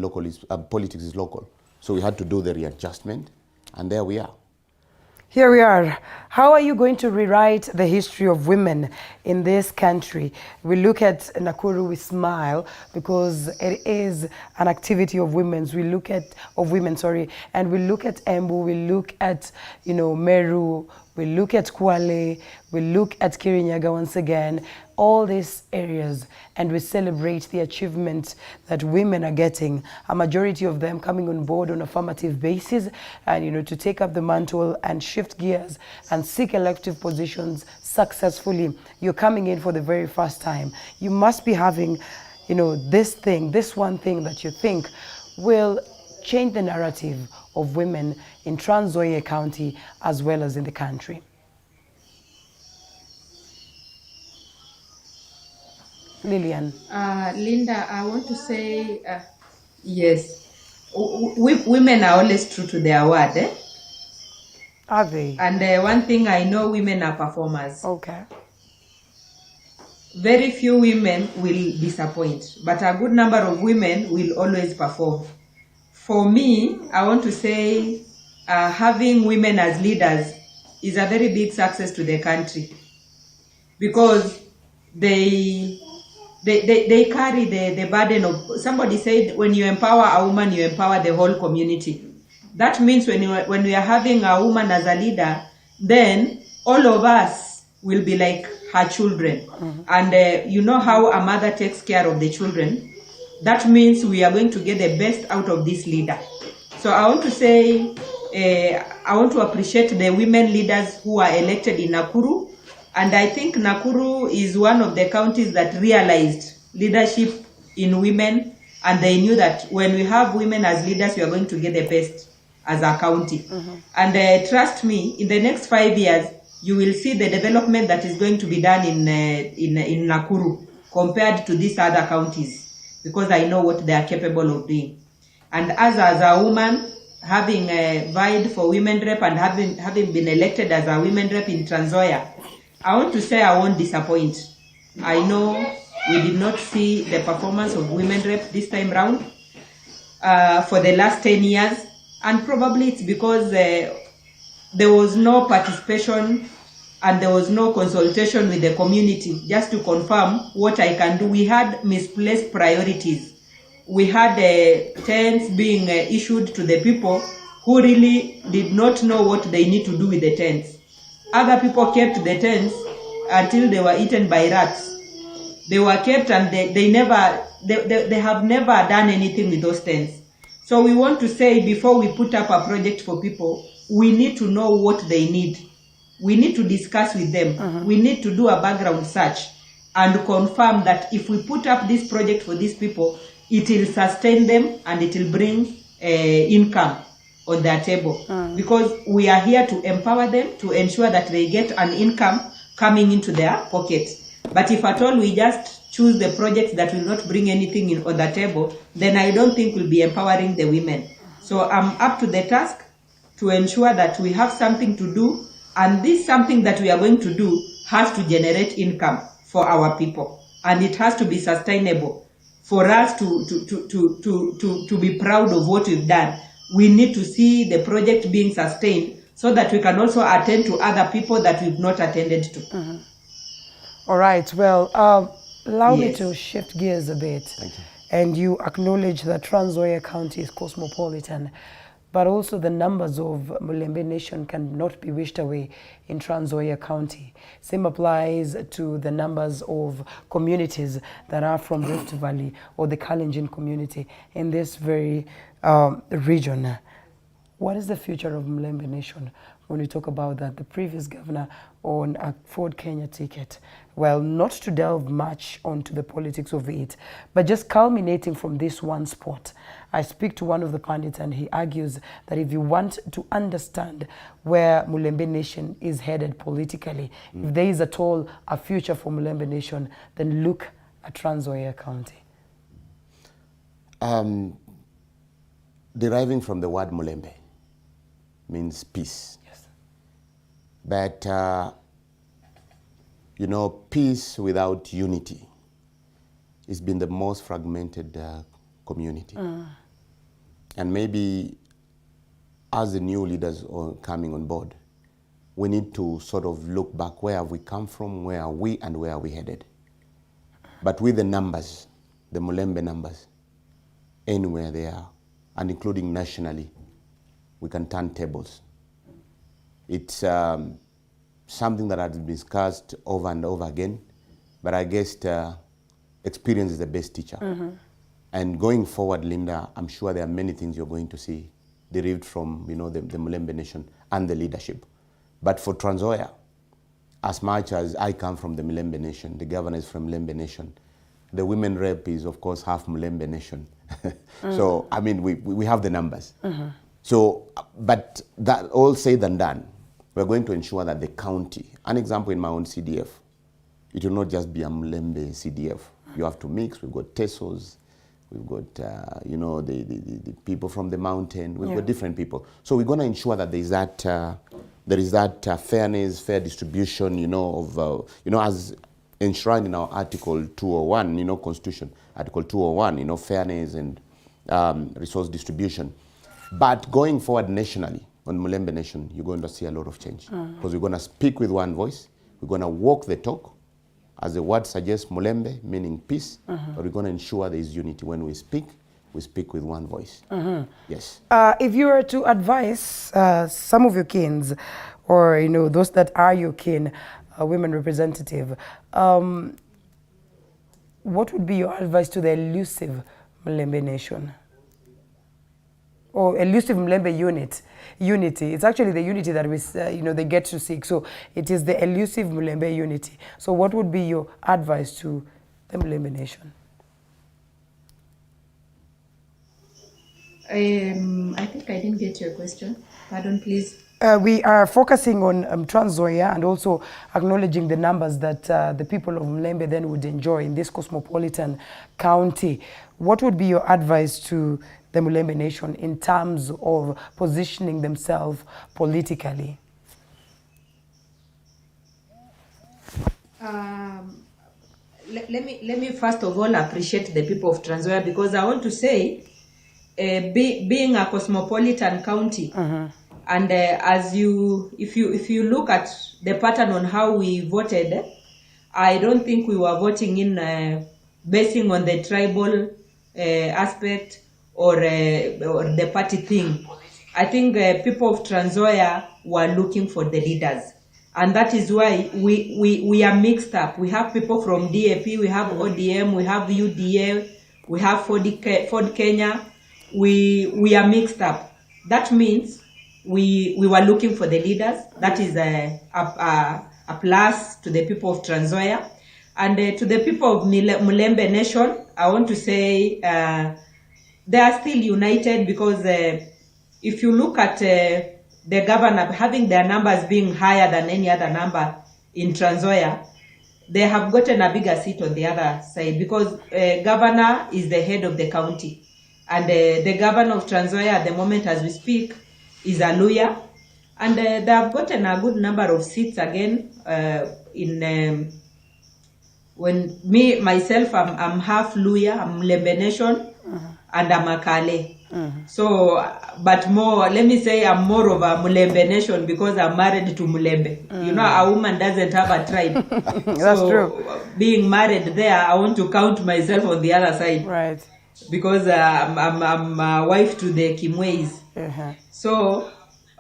politics is local. So we had to do the readjustment, and there we are. Here we are. How are you going to rewrite the history of women in this country? We look at Nakuru, we smile because it is an activity of women's. We look at and we look at Embu, we look at, you know, Meru, we look at Kwale, we look at Kirinyaga once again, all these areas, and we celebrate the achievement that women are getting, a majority of them coming on board on affirmative basis, and, you know, to take up the mantle and shift gears and seek elective positions successfully. You're coming in for the very first time. You must be having, you know, this one thing that you think will change the narrative of women in Trans Nzoia County as well as in the country. Lillian. Linda, I want to say, yes, women are always true to their word. Eh? Are they? And one thing I know, women are performers. Okay. Very few women will disappoint, but a good number of women will always perform. For me, I want to say having women as leaders is a very big success to the country, because they carry the burden of, somebody said, when you empower a woman, you empower the whole community. That means when we are having a woman as a leader, then all of us will be like her children. And you know how a mother takes care of the children. That means we are going to get the best out of this leader. So I want to say, I want to appreciate the women leaders who are elected in Nakuru. And I think Nakuru is one of the counties that realized leadership in women, and they knew that when we have women as leaders, we are going to get the best as a county. And trust me, in the next 5 years, you will see the development that is going to be done in Nakuru compared to these other counties, because I know what they are capable of doing. And as a woman, having vied for women rep and having been elected as a women rep in Trans Nzoia, I want to say I won't disappoint. I know we did not see the performance of women rep this time round for the last 10 years. And probably it's because there was no participation and there was no consultation with the community just to confirm what I can do. We had misplaced priorities. We had tents being issued to the people who really did not know what they need to do with the tents. Other people kept the tents until they were eaten by rats. They were kept and they have never done anything with those tents. So we want to say, before we put up a project for people, we need to know what they need. We need to discuss with them. We need to do a background search and confirm that if we put up this project for these people, it will sustain them and it will bring income on their table. Because we are here to empower them, to ensure that they get an income coming into their pocket. But if at all we just choose the projects that will not bring anything on the table, then I don't think we'll be empowering the women. So I'm up to the task to ensure that we have something to do, and this something that we are going to do has to generate income for our people, and it has to be sustainable. For us to be proud of what we've done, we need to see the project being sustained so that we can also attend to other people that we've not attended to. All right, well, allow me to shift gears a bit. Thank you. And you acknowledge that Trans Nzoia County is cosmopolitan, but also the numbers of Mulembe Nation cannot be wished away in Trans Nzoia County. Same applies to the numbers of communities that are from Rift Valley or the Kalenjin community in this very region. What is the future of Mulembe Nation? when we talk about that, the previous governor on a Ford Kenya ticket. Well, not to delve much onto the politics of it, but just culminating from this one spot. I speak to one of the pundits and he argues that if you want to understand where Mulembe Nation is headed politically, if there is at all a future for Mulembe Nation, then look at Trans Nzoia County. Deriving from the word Mulembe means peace. Yes. But, you know, peace without unity has been the most fragmented community. And maybe as the new leaders are coming on board, we need to sort of look back, where have we come from, where are we, and where are we headed? But with the numbers, the Mulembe numbers, anywhere they are, and including nationally, we can turn tables. It's something that has been discussed over and over again, but I guess experience is the best teacher. And going forward, Linda, I'm sure there are many things you're going to see derived from, you know, the Mulembe Nation and the leadership. But for Trans Nzoia, as much as I come from the Mulembe Nation, the governor is from Mulembe Nation, the women rep is, of course, half Mulembe Nation. So, I mean, we have the numbers. So, but that all said and done, we're going to ensure that the county, an example in my own CDF, it will not just be a Mulembe CDF. You have to mix. We've got Tesos, we've got, you know, the people from the mountain. We've got different people. So we're going to ensure that there is that fairness, fair distribution, you know, of, you know, as enshrined in our Article 201, you know, Constitution, Article 201, you know, fairness and resource distribution. But going forward nationally, on Mulembe Nation, you're going to see a lot of change. Because we're going to speak with one voice. We're going to walk the talk. As the word suggests, Mulembe, meaning peace. But we're going to ensure there is unity. When we speak with one voice. Yes. If you were to advise some of your kins, or, you know, those that are your kin, women representative, what would be your advice to the elusive Mulembe Nation? Or elusive Mulembe unity. It's actually the unity that we, you know, they get to seek. So it is the elusive Mulembe unity. So what would be your advice to the Mulembe Nation? I think I didn't get your question. Pardon, please. We are focusing on Trans Nzoia and also acknowledging the numbers that the people of Mulembe then would enjoy in this cosmopolitan county. What would be your advice to the Mulembe Nation in terms of positioning themselves politically? Let me first of all appreciate the people of Trans Nzoia, because I want to say, being a cosmopolitan county, and if you look at the pattern on how we voted, I don't think we were voting in basing on the tribal aspect or the party thing. I think people of Trans Nzoia were looking for the leaders, and that is why we are mixed up. We have people from DAP, we have ODM, we have UDA, we have Ford Kenya. We are mixed up. That means we were looking for the leaders. That is a plus to the people of Trans Nzoia. And to the people of Mulembe Nation, I want to say they are still united, because if you look at the governor having their numbers being higher than any other number in Trans Nzoia, they have gotten a bigger seat on the other side, because governor is the head of the county. And the governor of Trans Nzoia at the moment as we speak is a Luya. And they have gotten a good number of seats again when myself, I'm half Luya, I'm Mulembe Nation, and I'm a Kale. So, but more, let me say I'm more of a Mulembe Nation because I'm married to Mulembe. You know, a woman doesn't have a tribe. That's true. Being married there, I want to count myself on the other side. Right. Because I'm a wife to the Kimweis. So,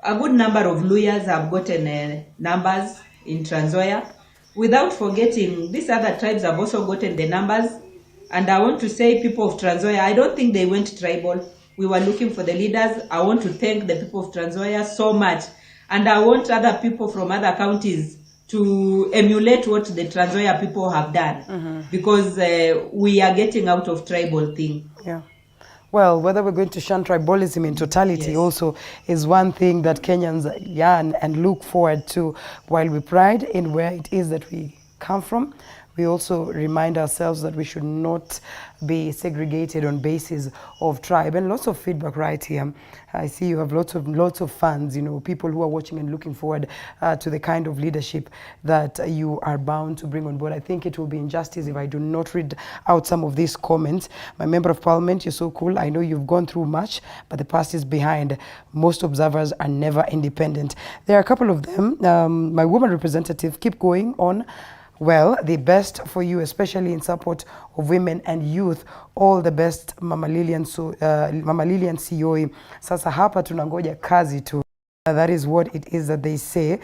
a good number of lawyers have gotten numbers in Trans Nzoia. Without forgetting, these other tribes have also gotten the numbers. And I want to say, people of Trans Nzoia, I don't think they went tribal. We were looking for the leaders. I want to thank the people of Trans Nzoia so much. And I want other people from other counties to emulate what the Trans Nzoia people have done, because we are getting out of tribal thing. Yeah. Well, whether we're going to shun tribalism in totality also is one thing that Kenyans yearn and look forward to. While we pride in where it is that we come from, we also remind ourselves that we should not be segregated on basis of tribe. And lots of feedback right here. I see you have lots of fans, you know, people who are watching and looking forward to the kind of leadership that you are bound to bring on board. I think it will be injustice if I do not read out some of these comments. My member of parliament, you're so cool. I know you've gone through much, but the past is behind. Most observers are never independent. There are a couple of them. My woman representative, keep going on. Well, the best for you, especially in support of women and youth. All the best, Mama Lilian Sioi. Sasa hapa tunangoja kazi tu. That is what it is that they say.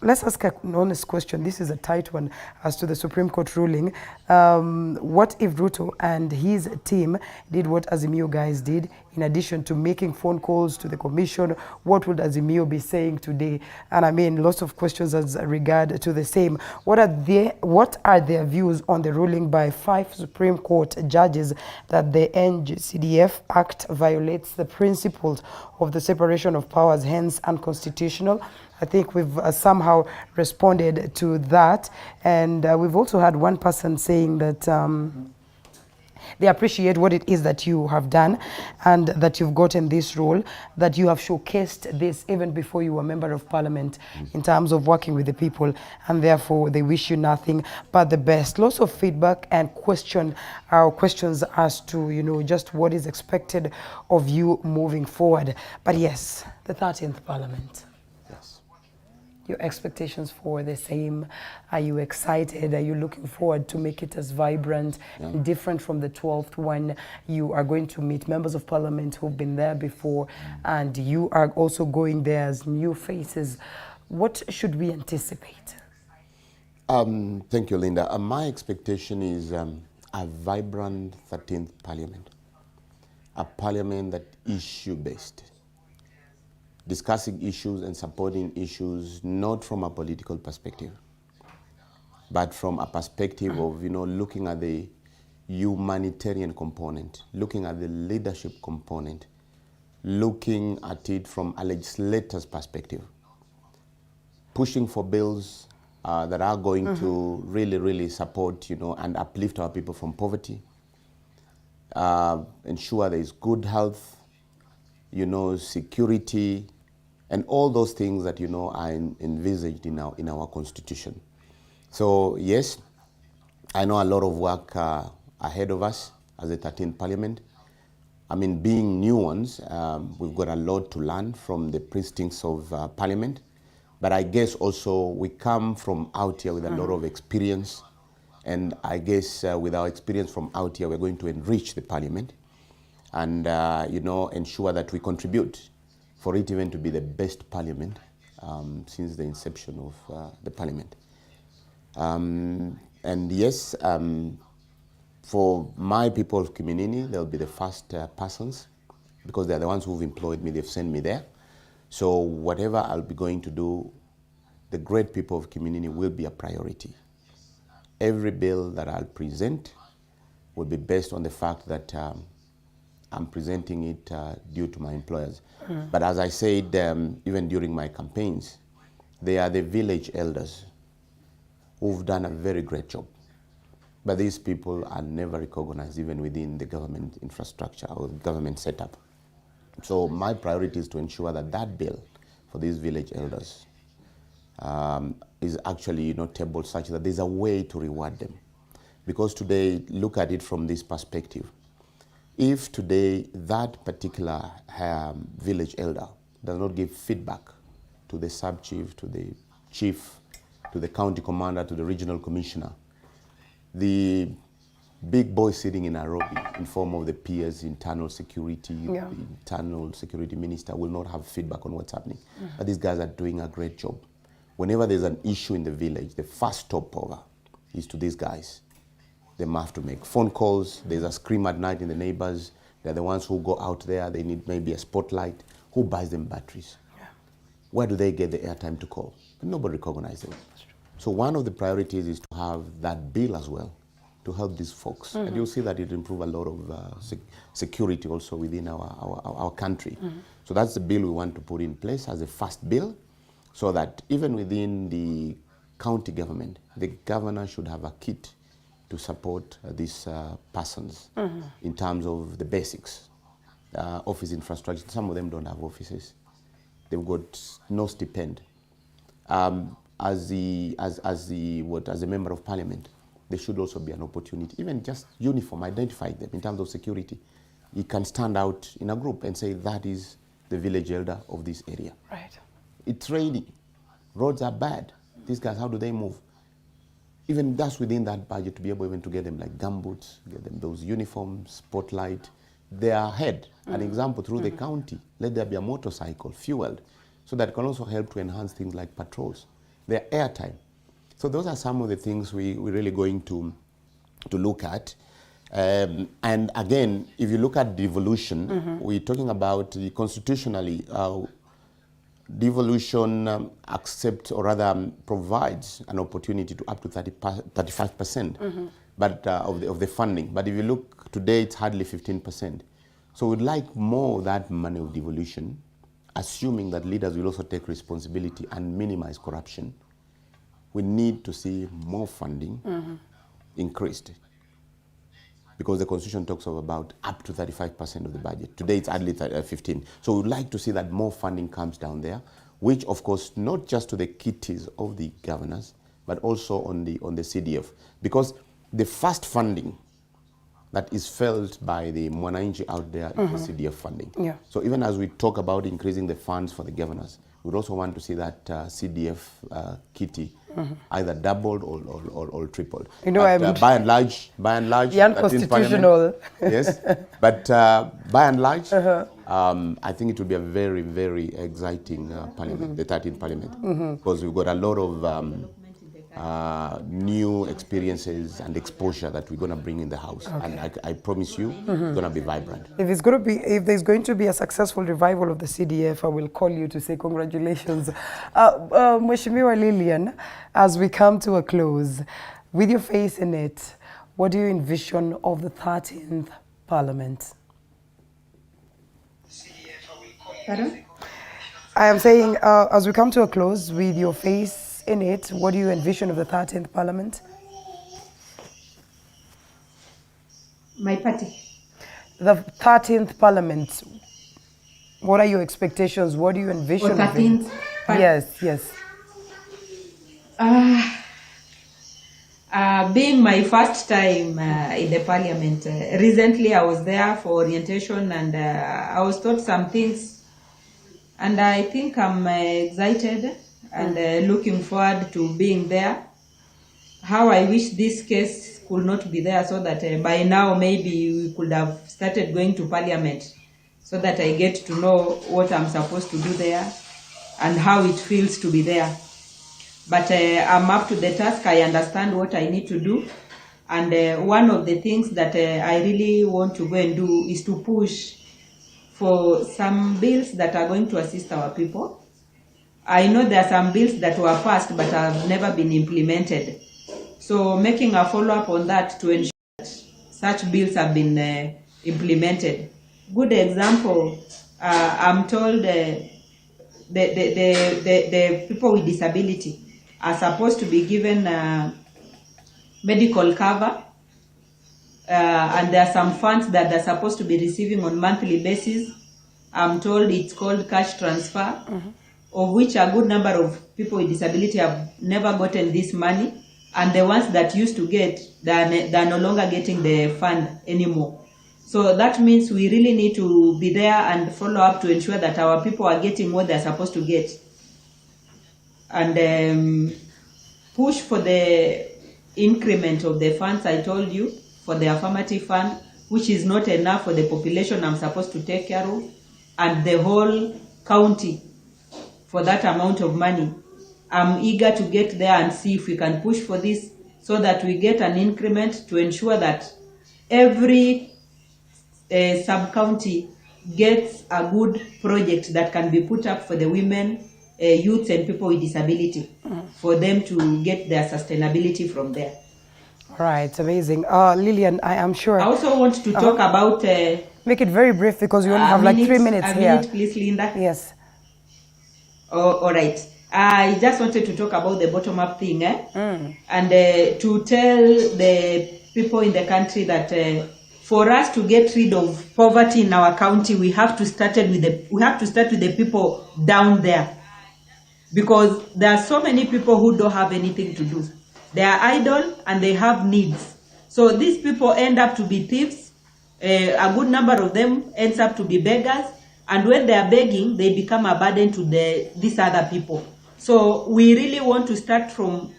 Let's ask an honest question. This is a tight one as to the Supreme Court ruling. What if Ruto and his team did what Azimio guys did, in addition to making phone calls to the commission? What would Azimio be saying today? And I mean, lots of questions as regard to the same. What are their views on the ruling by 5 Supreme Court judges that the NGCDF Act violates the principles of the separation of powers, hence unconstitutional? I think we've somehow responded to that. And we've also had one person saying that they appreciate what it is that you have done and that you've gotten this role, that you have showcased this even before you were a member of parliament in terms of working with the people, and therefore they wish you nothing but the best. Lots of feedback and questions as to, you know, just what is expected of you moving forward. But yes, the 13th parliament. Your expectations for the same? Are you excited? Are you looking forward to make it as vibrant and different from the 12th one? You are going to meet members of parliament who've been there before, and you are also going there as new faces. What should we anticipate? Thank you, Linda. My expectation is a vibrant 13th parliament, a parliament that issue-based, discussing issues and supporting issues not from a political perspective, but from a perspective of, you know, looking at the humanitarian component, looking at the leadership component, looking at it from a legislator's perspective, pushing for bills that are going to really support, you know, and uplift our people from poverty, ensure there is good health, you know, security, and all those things that, you know, are envisaged in our constitution. So yes, I know a lot of work ahead of us as the 13th parliament. I mean, being new ones, we've got a lot to learn from the precincts of parliament. But I guess also we come from out here with a lot of experience. And I guess with our experience from out here, we're going to enrich the parliament and, you know, ensure that we contribute for it even to be the best parliament since the inception of the parliament. And yes, for my people of Kiminini, they'll be the first persons, because they're the ones who've employed me, they've sent me there. So whatever I'll be going to do, the great people of Kiminini will be a priority. Every bill that I'll present will be based on the fact that I'm presenting it due to my employers. But as I said, even during my campaigns, they are the village elders who've done a very great job. But these people are never recognized even within the government infrastructure or government setup. So my priority is to ensure that that bill for these village elders is actually, you know, tabled such that there's a way to reward them. Because today, look at it from this perspective. If today that particular village elder does not give feedback to the sub-chief, to the chief, to the county commander, to the regional commissioner, the big boy sitting in Nairobi in form of the PS, internal security, the internal security minister will not have feedback on what's happening. But these guys are doing a great job. Whenever there's an issue in the village, the first stopover is to these guys. They have to make phone calls. There's a scream at night in the neighbors. They're the ones who go out there. They need maybe a spotlight. Who buys them batteries? where do they get the airtime to call? Nobody recognizes them. So one of the priorities is to have that bill as well, to help these folks. And you'll see that it improve a lot of security also within our country. So that's the bill we want to put in place as a first bill, so that even within the county government, the governor should have a kit to support these persons in terms of the basics. Office infrastructure, some of them don't have offices. They've got no stipend. As a member of parliament, there should also be an opportunity, even just uniform, identify them in terms of security. You can stand out in a group and say, that is the village elder of this area. Right. It's raining. Roads are bad. These guys, how do they move? Even that's within that budget, to be able even to get them like gumboots, get them those uniforms, spotlight. They are ahead. An example, through the county, let there be a motorcycle, fueled, so that can also help to enhance things like patrols, their airtime. So those are some of the things we're really going to look at. And again, if you look at devolution, we're talking about the constitutionally, devolution accepts, or rather provides an opportunity to up to 35%, but of the funding. But if you look today, it's hardly 15%. So we'd like more of that money of devolution, assuming that leaders will also take responsibility and minimize corruption. We need to see more funding increased, because the Constitution talks of about up to 35% of the budget. Today it's hardly 15. So we'd like to see that more funding comes down there, which of course not just to the kitties of the governors, but also on the CDF, because the first funding that is felt by the Mwananchi out there is the CDF funding. Yeah. So even as we talk about increasing the funds for the governors, we also want to see that CDF kitty either doubled or tripled. You know, but, by and large, the unconstitutional. Yes, but by and large, I think it will be a very, very exciting parliament, the 13th parliament, because we've got a lot of new experiences and exposure that we're going to bring in the house, and I promise you, it's going to be vibrant. If there's going to be a successful revival of the CDF, I will call you to say congratulations. Mheshimiwa Lilian, as we come to a close, with your face in it, what do you envision of the 13th Parliament? Pardon? I am saying, as we come to a close, with your face in it, what do you envision of the 13th Parliament? My party. The 13th Parliament. What are your expectations? What do you envision? 13th? Yes. Being my first time in the Parliament, recently I was there for orientation, and I was taught some things, and I think I'm excited and looking forward to being there. How I wish this case could not be there, so that by now maybe we could have started going to Parliament, so that I get to know what I'm supposed to do there and how it feels to be there. But I'm up to the task. I understand what I need to do, and one of the things that I really want to go and do is to push for some bills that are going to assist our people. I know there are some bills that were passed but have never been implemented. So making a follow-up on that to ensure that such bills have been implemented. Good example, I'm told the people with disability are supposed to be given medical cover, and there are some funds that they're supposed to be receiving on monthly basis. I'm told it's called cash transfer, of which a good number of people with disability have never gotten this money, and the ones that used to get, they're no longer getting the fund anymore. So that means we really need to be there and follow up to ensure that our people are getting what they're supposed to get, and push for the increment of the funds I told you for the Affirmative fund, which is not enough for the population I'm supposed to take care of, and the whole county for that amount of money. I'm eager to get there and see if we can push for this, so that we get an increment to ensure that every sub-county gets a good project that can be put up for the women youths and people with disability for them to get their sustainability from there. Right, amazing. Lillian, I am sure. I also want to talk about... make it very brief because we only have like 3 minutes here. A minute, please, Linda. Yes. Oh, all right. I just wanted to talk about the bottom-up thing, and to tell the people in the country that for us to get rid of poverty in our county, we have to start with the people down there, because there are so many people who don't have anything to do. They are idle and they have needs. So these people end up to be thieves. A good number of them ends up to be beggars. And when they are begging, they become a burden to these other people. So we really want to start from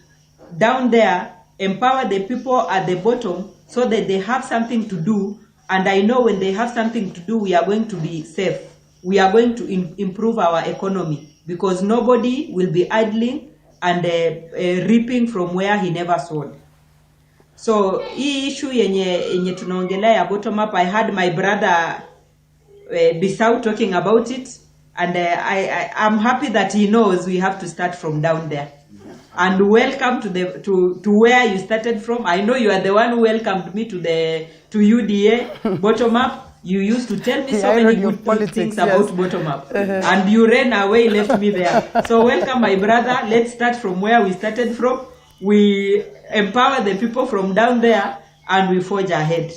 down there, empower the people at the bottom so that they have something to do. And I know when they have something to do, we are going to be safe. We are going to improve our economy, because nobody will be idling and reaping from where he never sowed. So hii issue yenye tunaongelea ya bottom up, I had my brother Bissau talking about it, and I'm happy that he knows we have to start from down there. And welcome to where you started from. I know you are the one who welcomed me to UDA bottom up. You used to tell me so many good things about bottom up, and you ran away, left me there. So welcome, my brother. Let's start from where we started from. We empower the people from down there, and we forge ahead.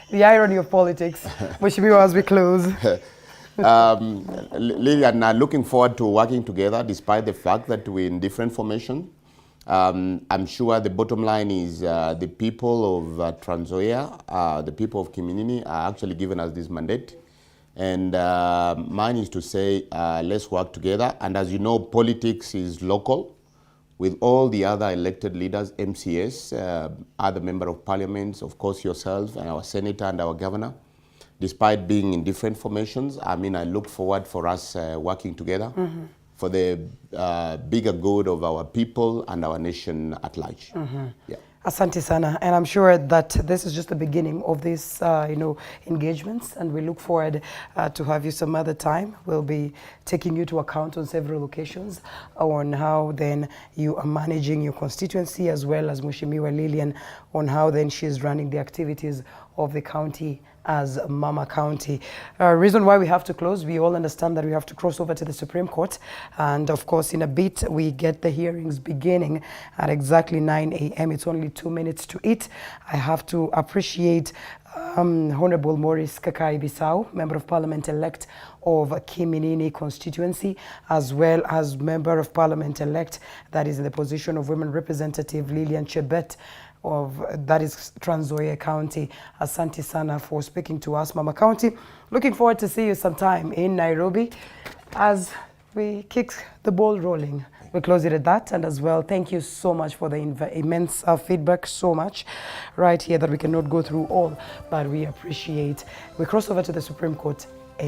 The irony of politics. Mheshimiwa, as we close. Lillian, looking forward to working together despite the fact that we're in different formation. I'm sure the bottom line is the people of Trans Nzoia, the people of Kiminini are actually giving us this mandate. And mine is to say, let's work together. And as you know, politics is local. With all the other elected leaders, MCS, other member of parliaments, of course yourself and our senator and our governor, despite being in different formations, I mean, I look forward for us working together for the bigger good of our people and our nation at large. Yeah. Asante sana, and I'm sure that this is just the beginning of this, engagements, and we look forward to have you some other time. We'll be taking you to account on several occasions on how then you are managing your constituency, as well as Mheshimiwa Lillian on how then she's running the activities of the county as Mama County. Reason why we have to close, we all understand that we have to cross over to the Supreme Court, and of course in a bit we get the hearings beginning at exactly 9 a.m. It's only 2 minutes to it. I have to appreciate Honorable Maurice Kakai Bissau, Member of Parliament-elect of Kiminini constituency, as well as Member of Parliament-elect that is in the position of Women Representative Lillian Chebet, that is Trans Nzoia County. Asante sana for speaking to us, Mama County. Looking forward to see you sometime in Nairobi as we kick the ball rolling. We close it at that, and as well, thank you so much for the immense feedback, so much right here that we cannot go through all, but we appreciate. We cross over to the Supreme Court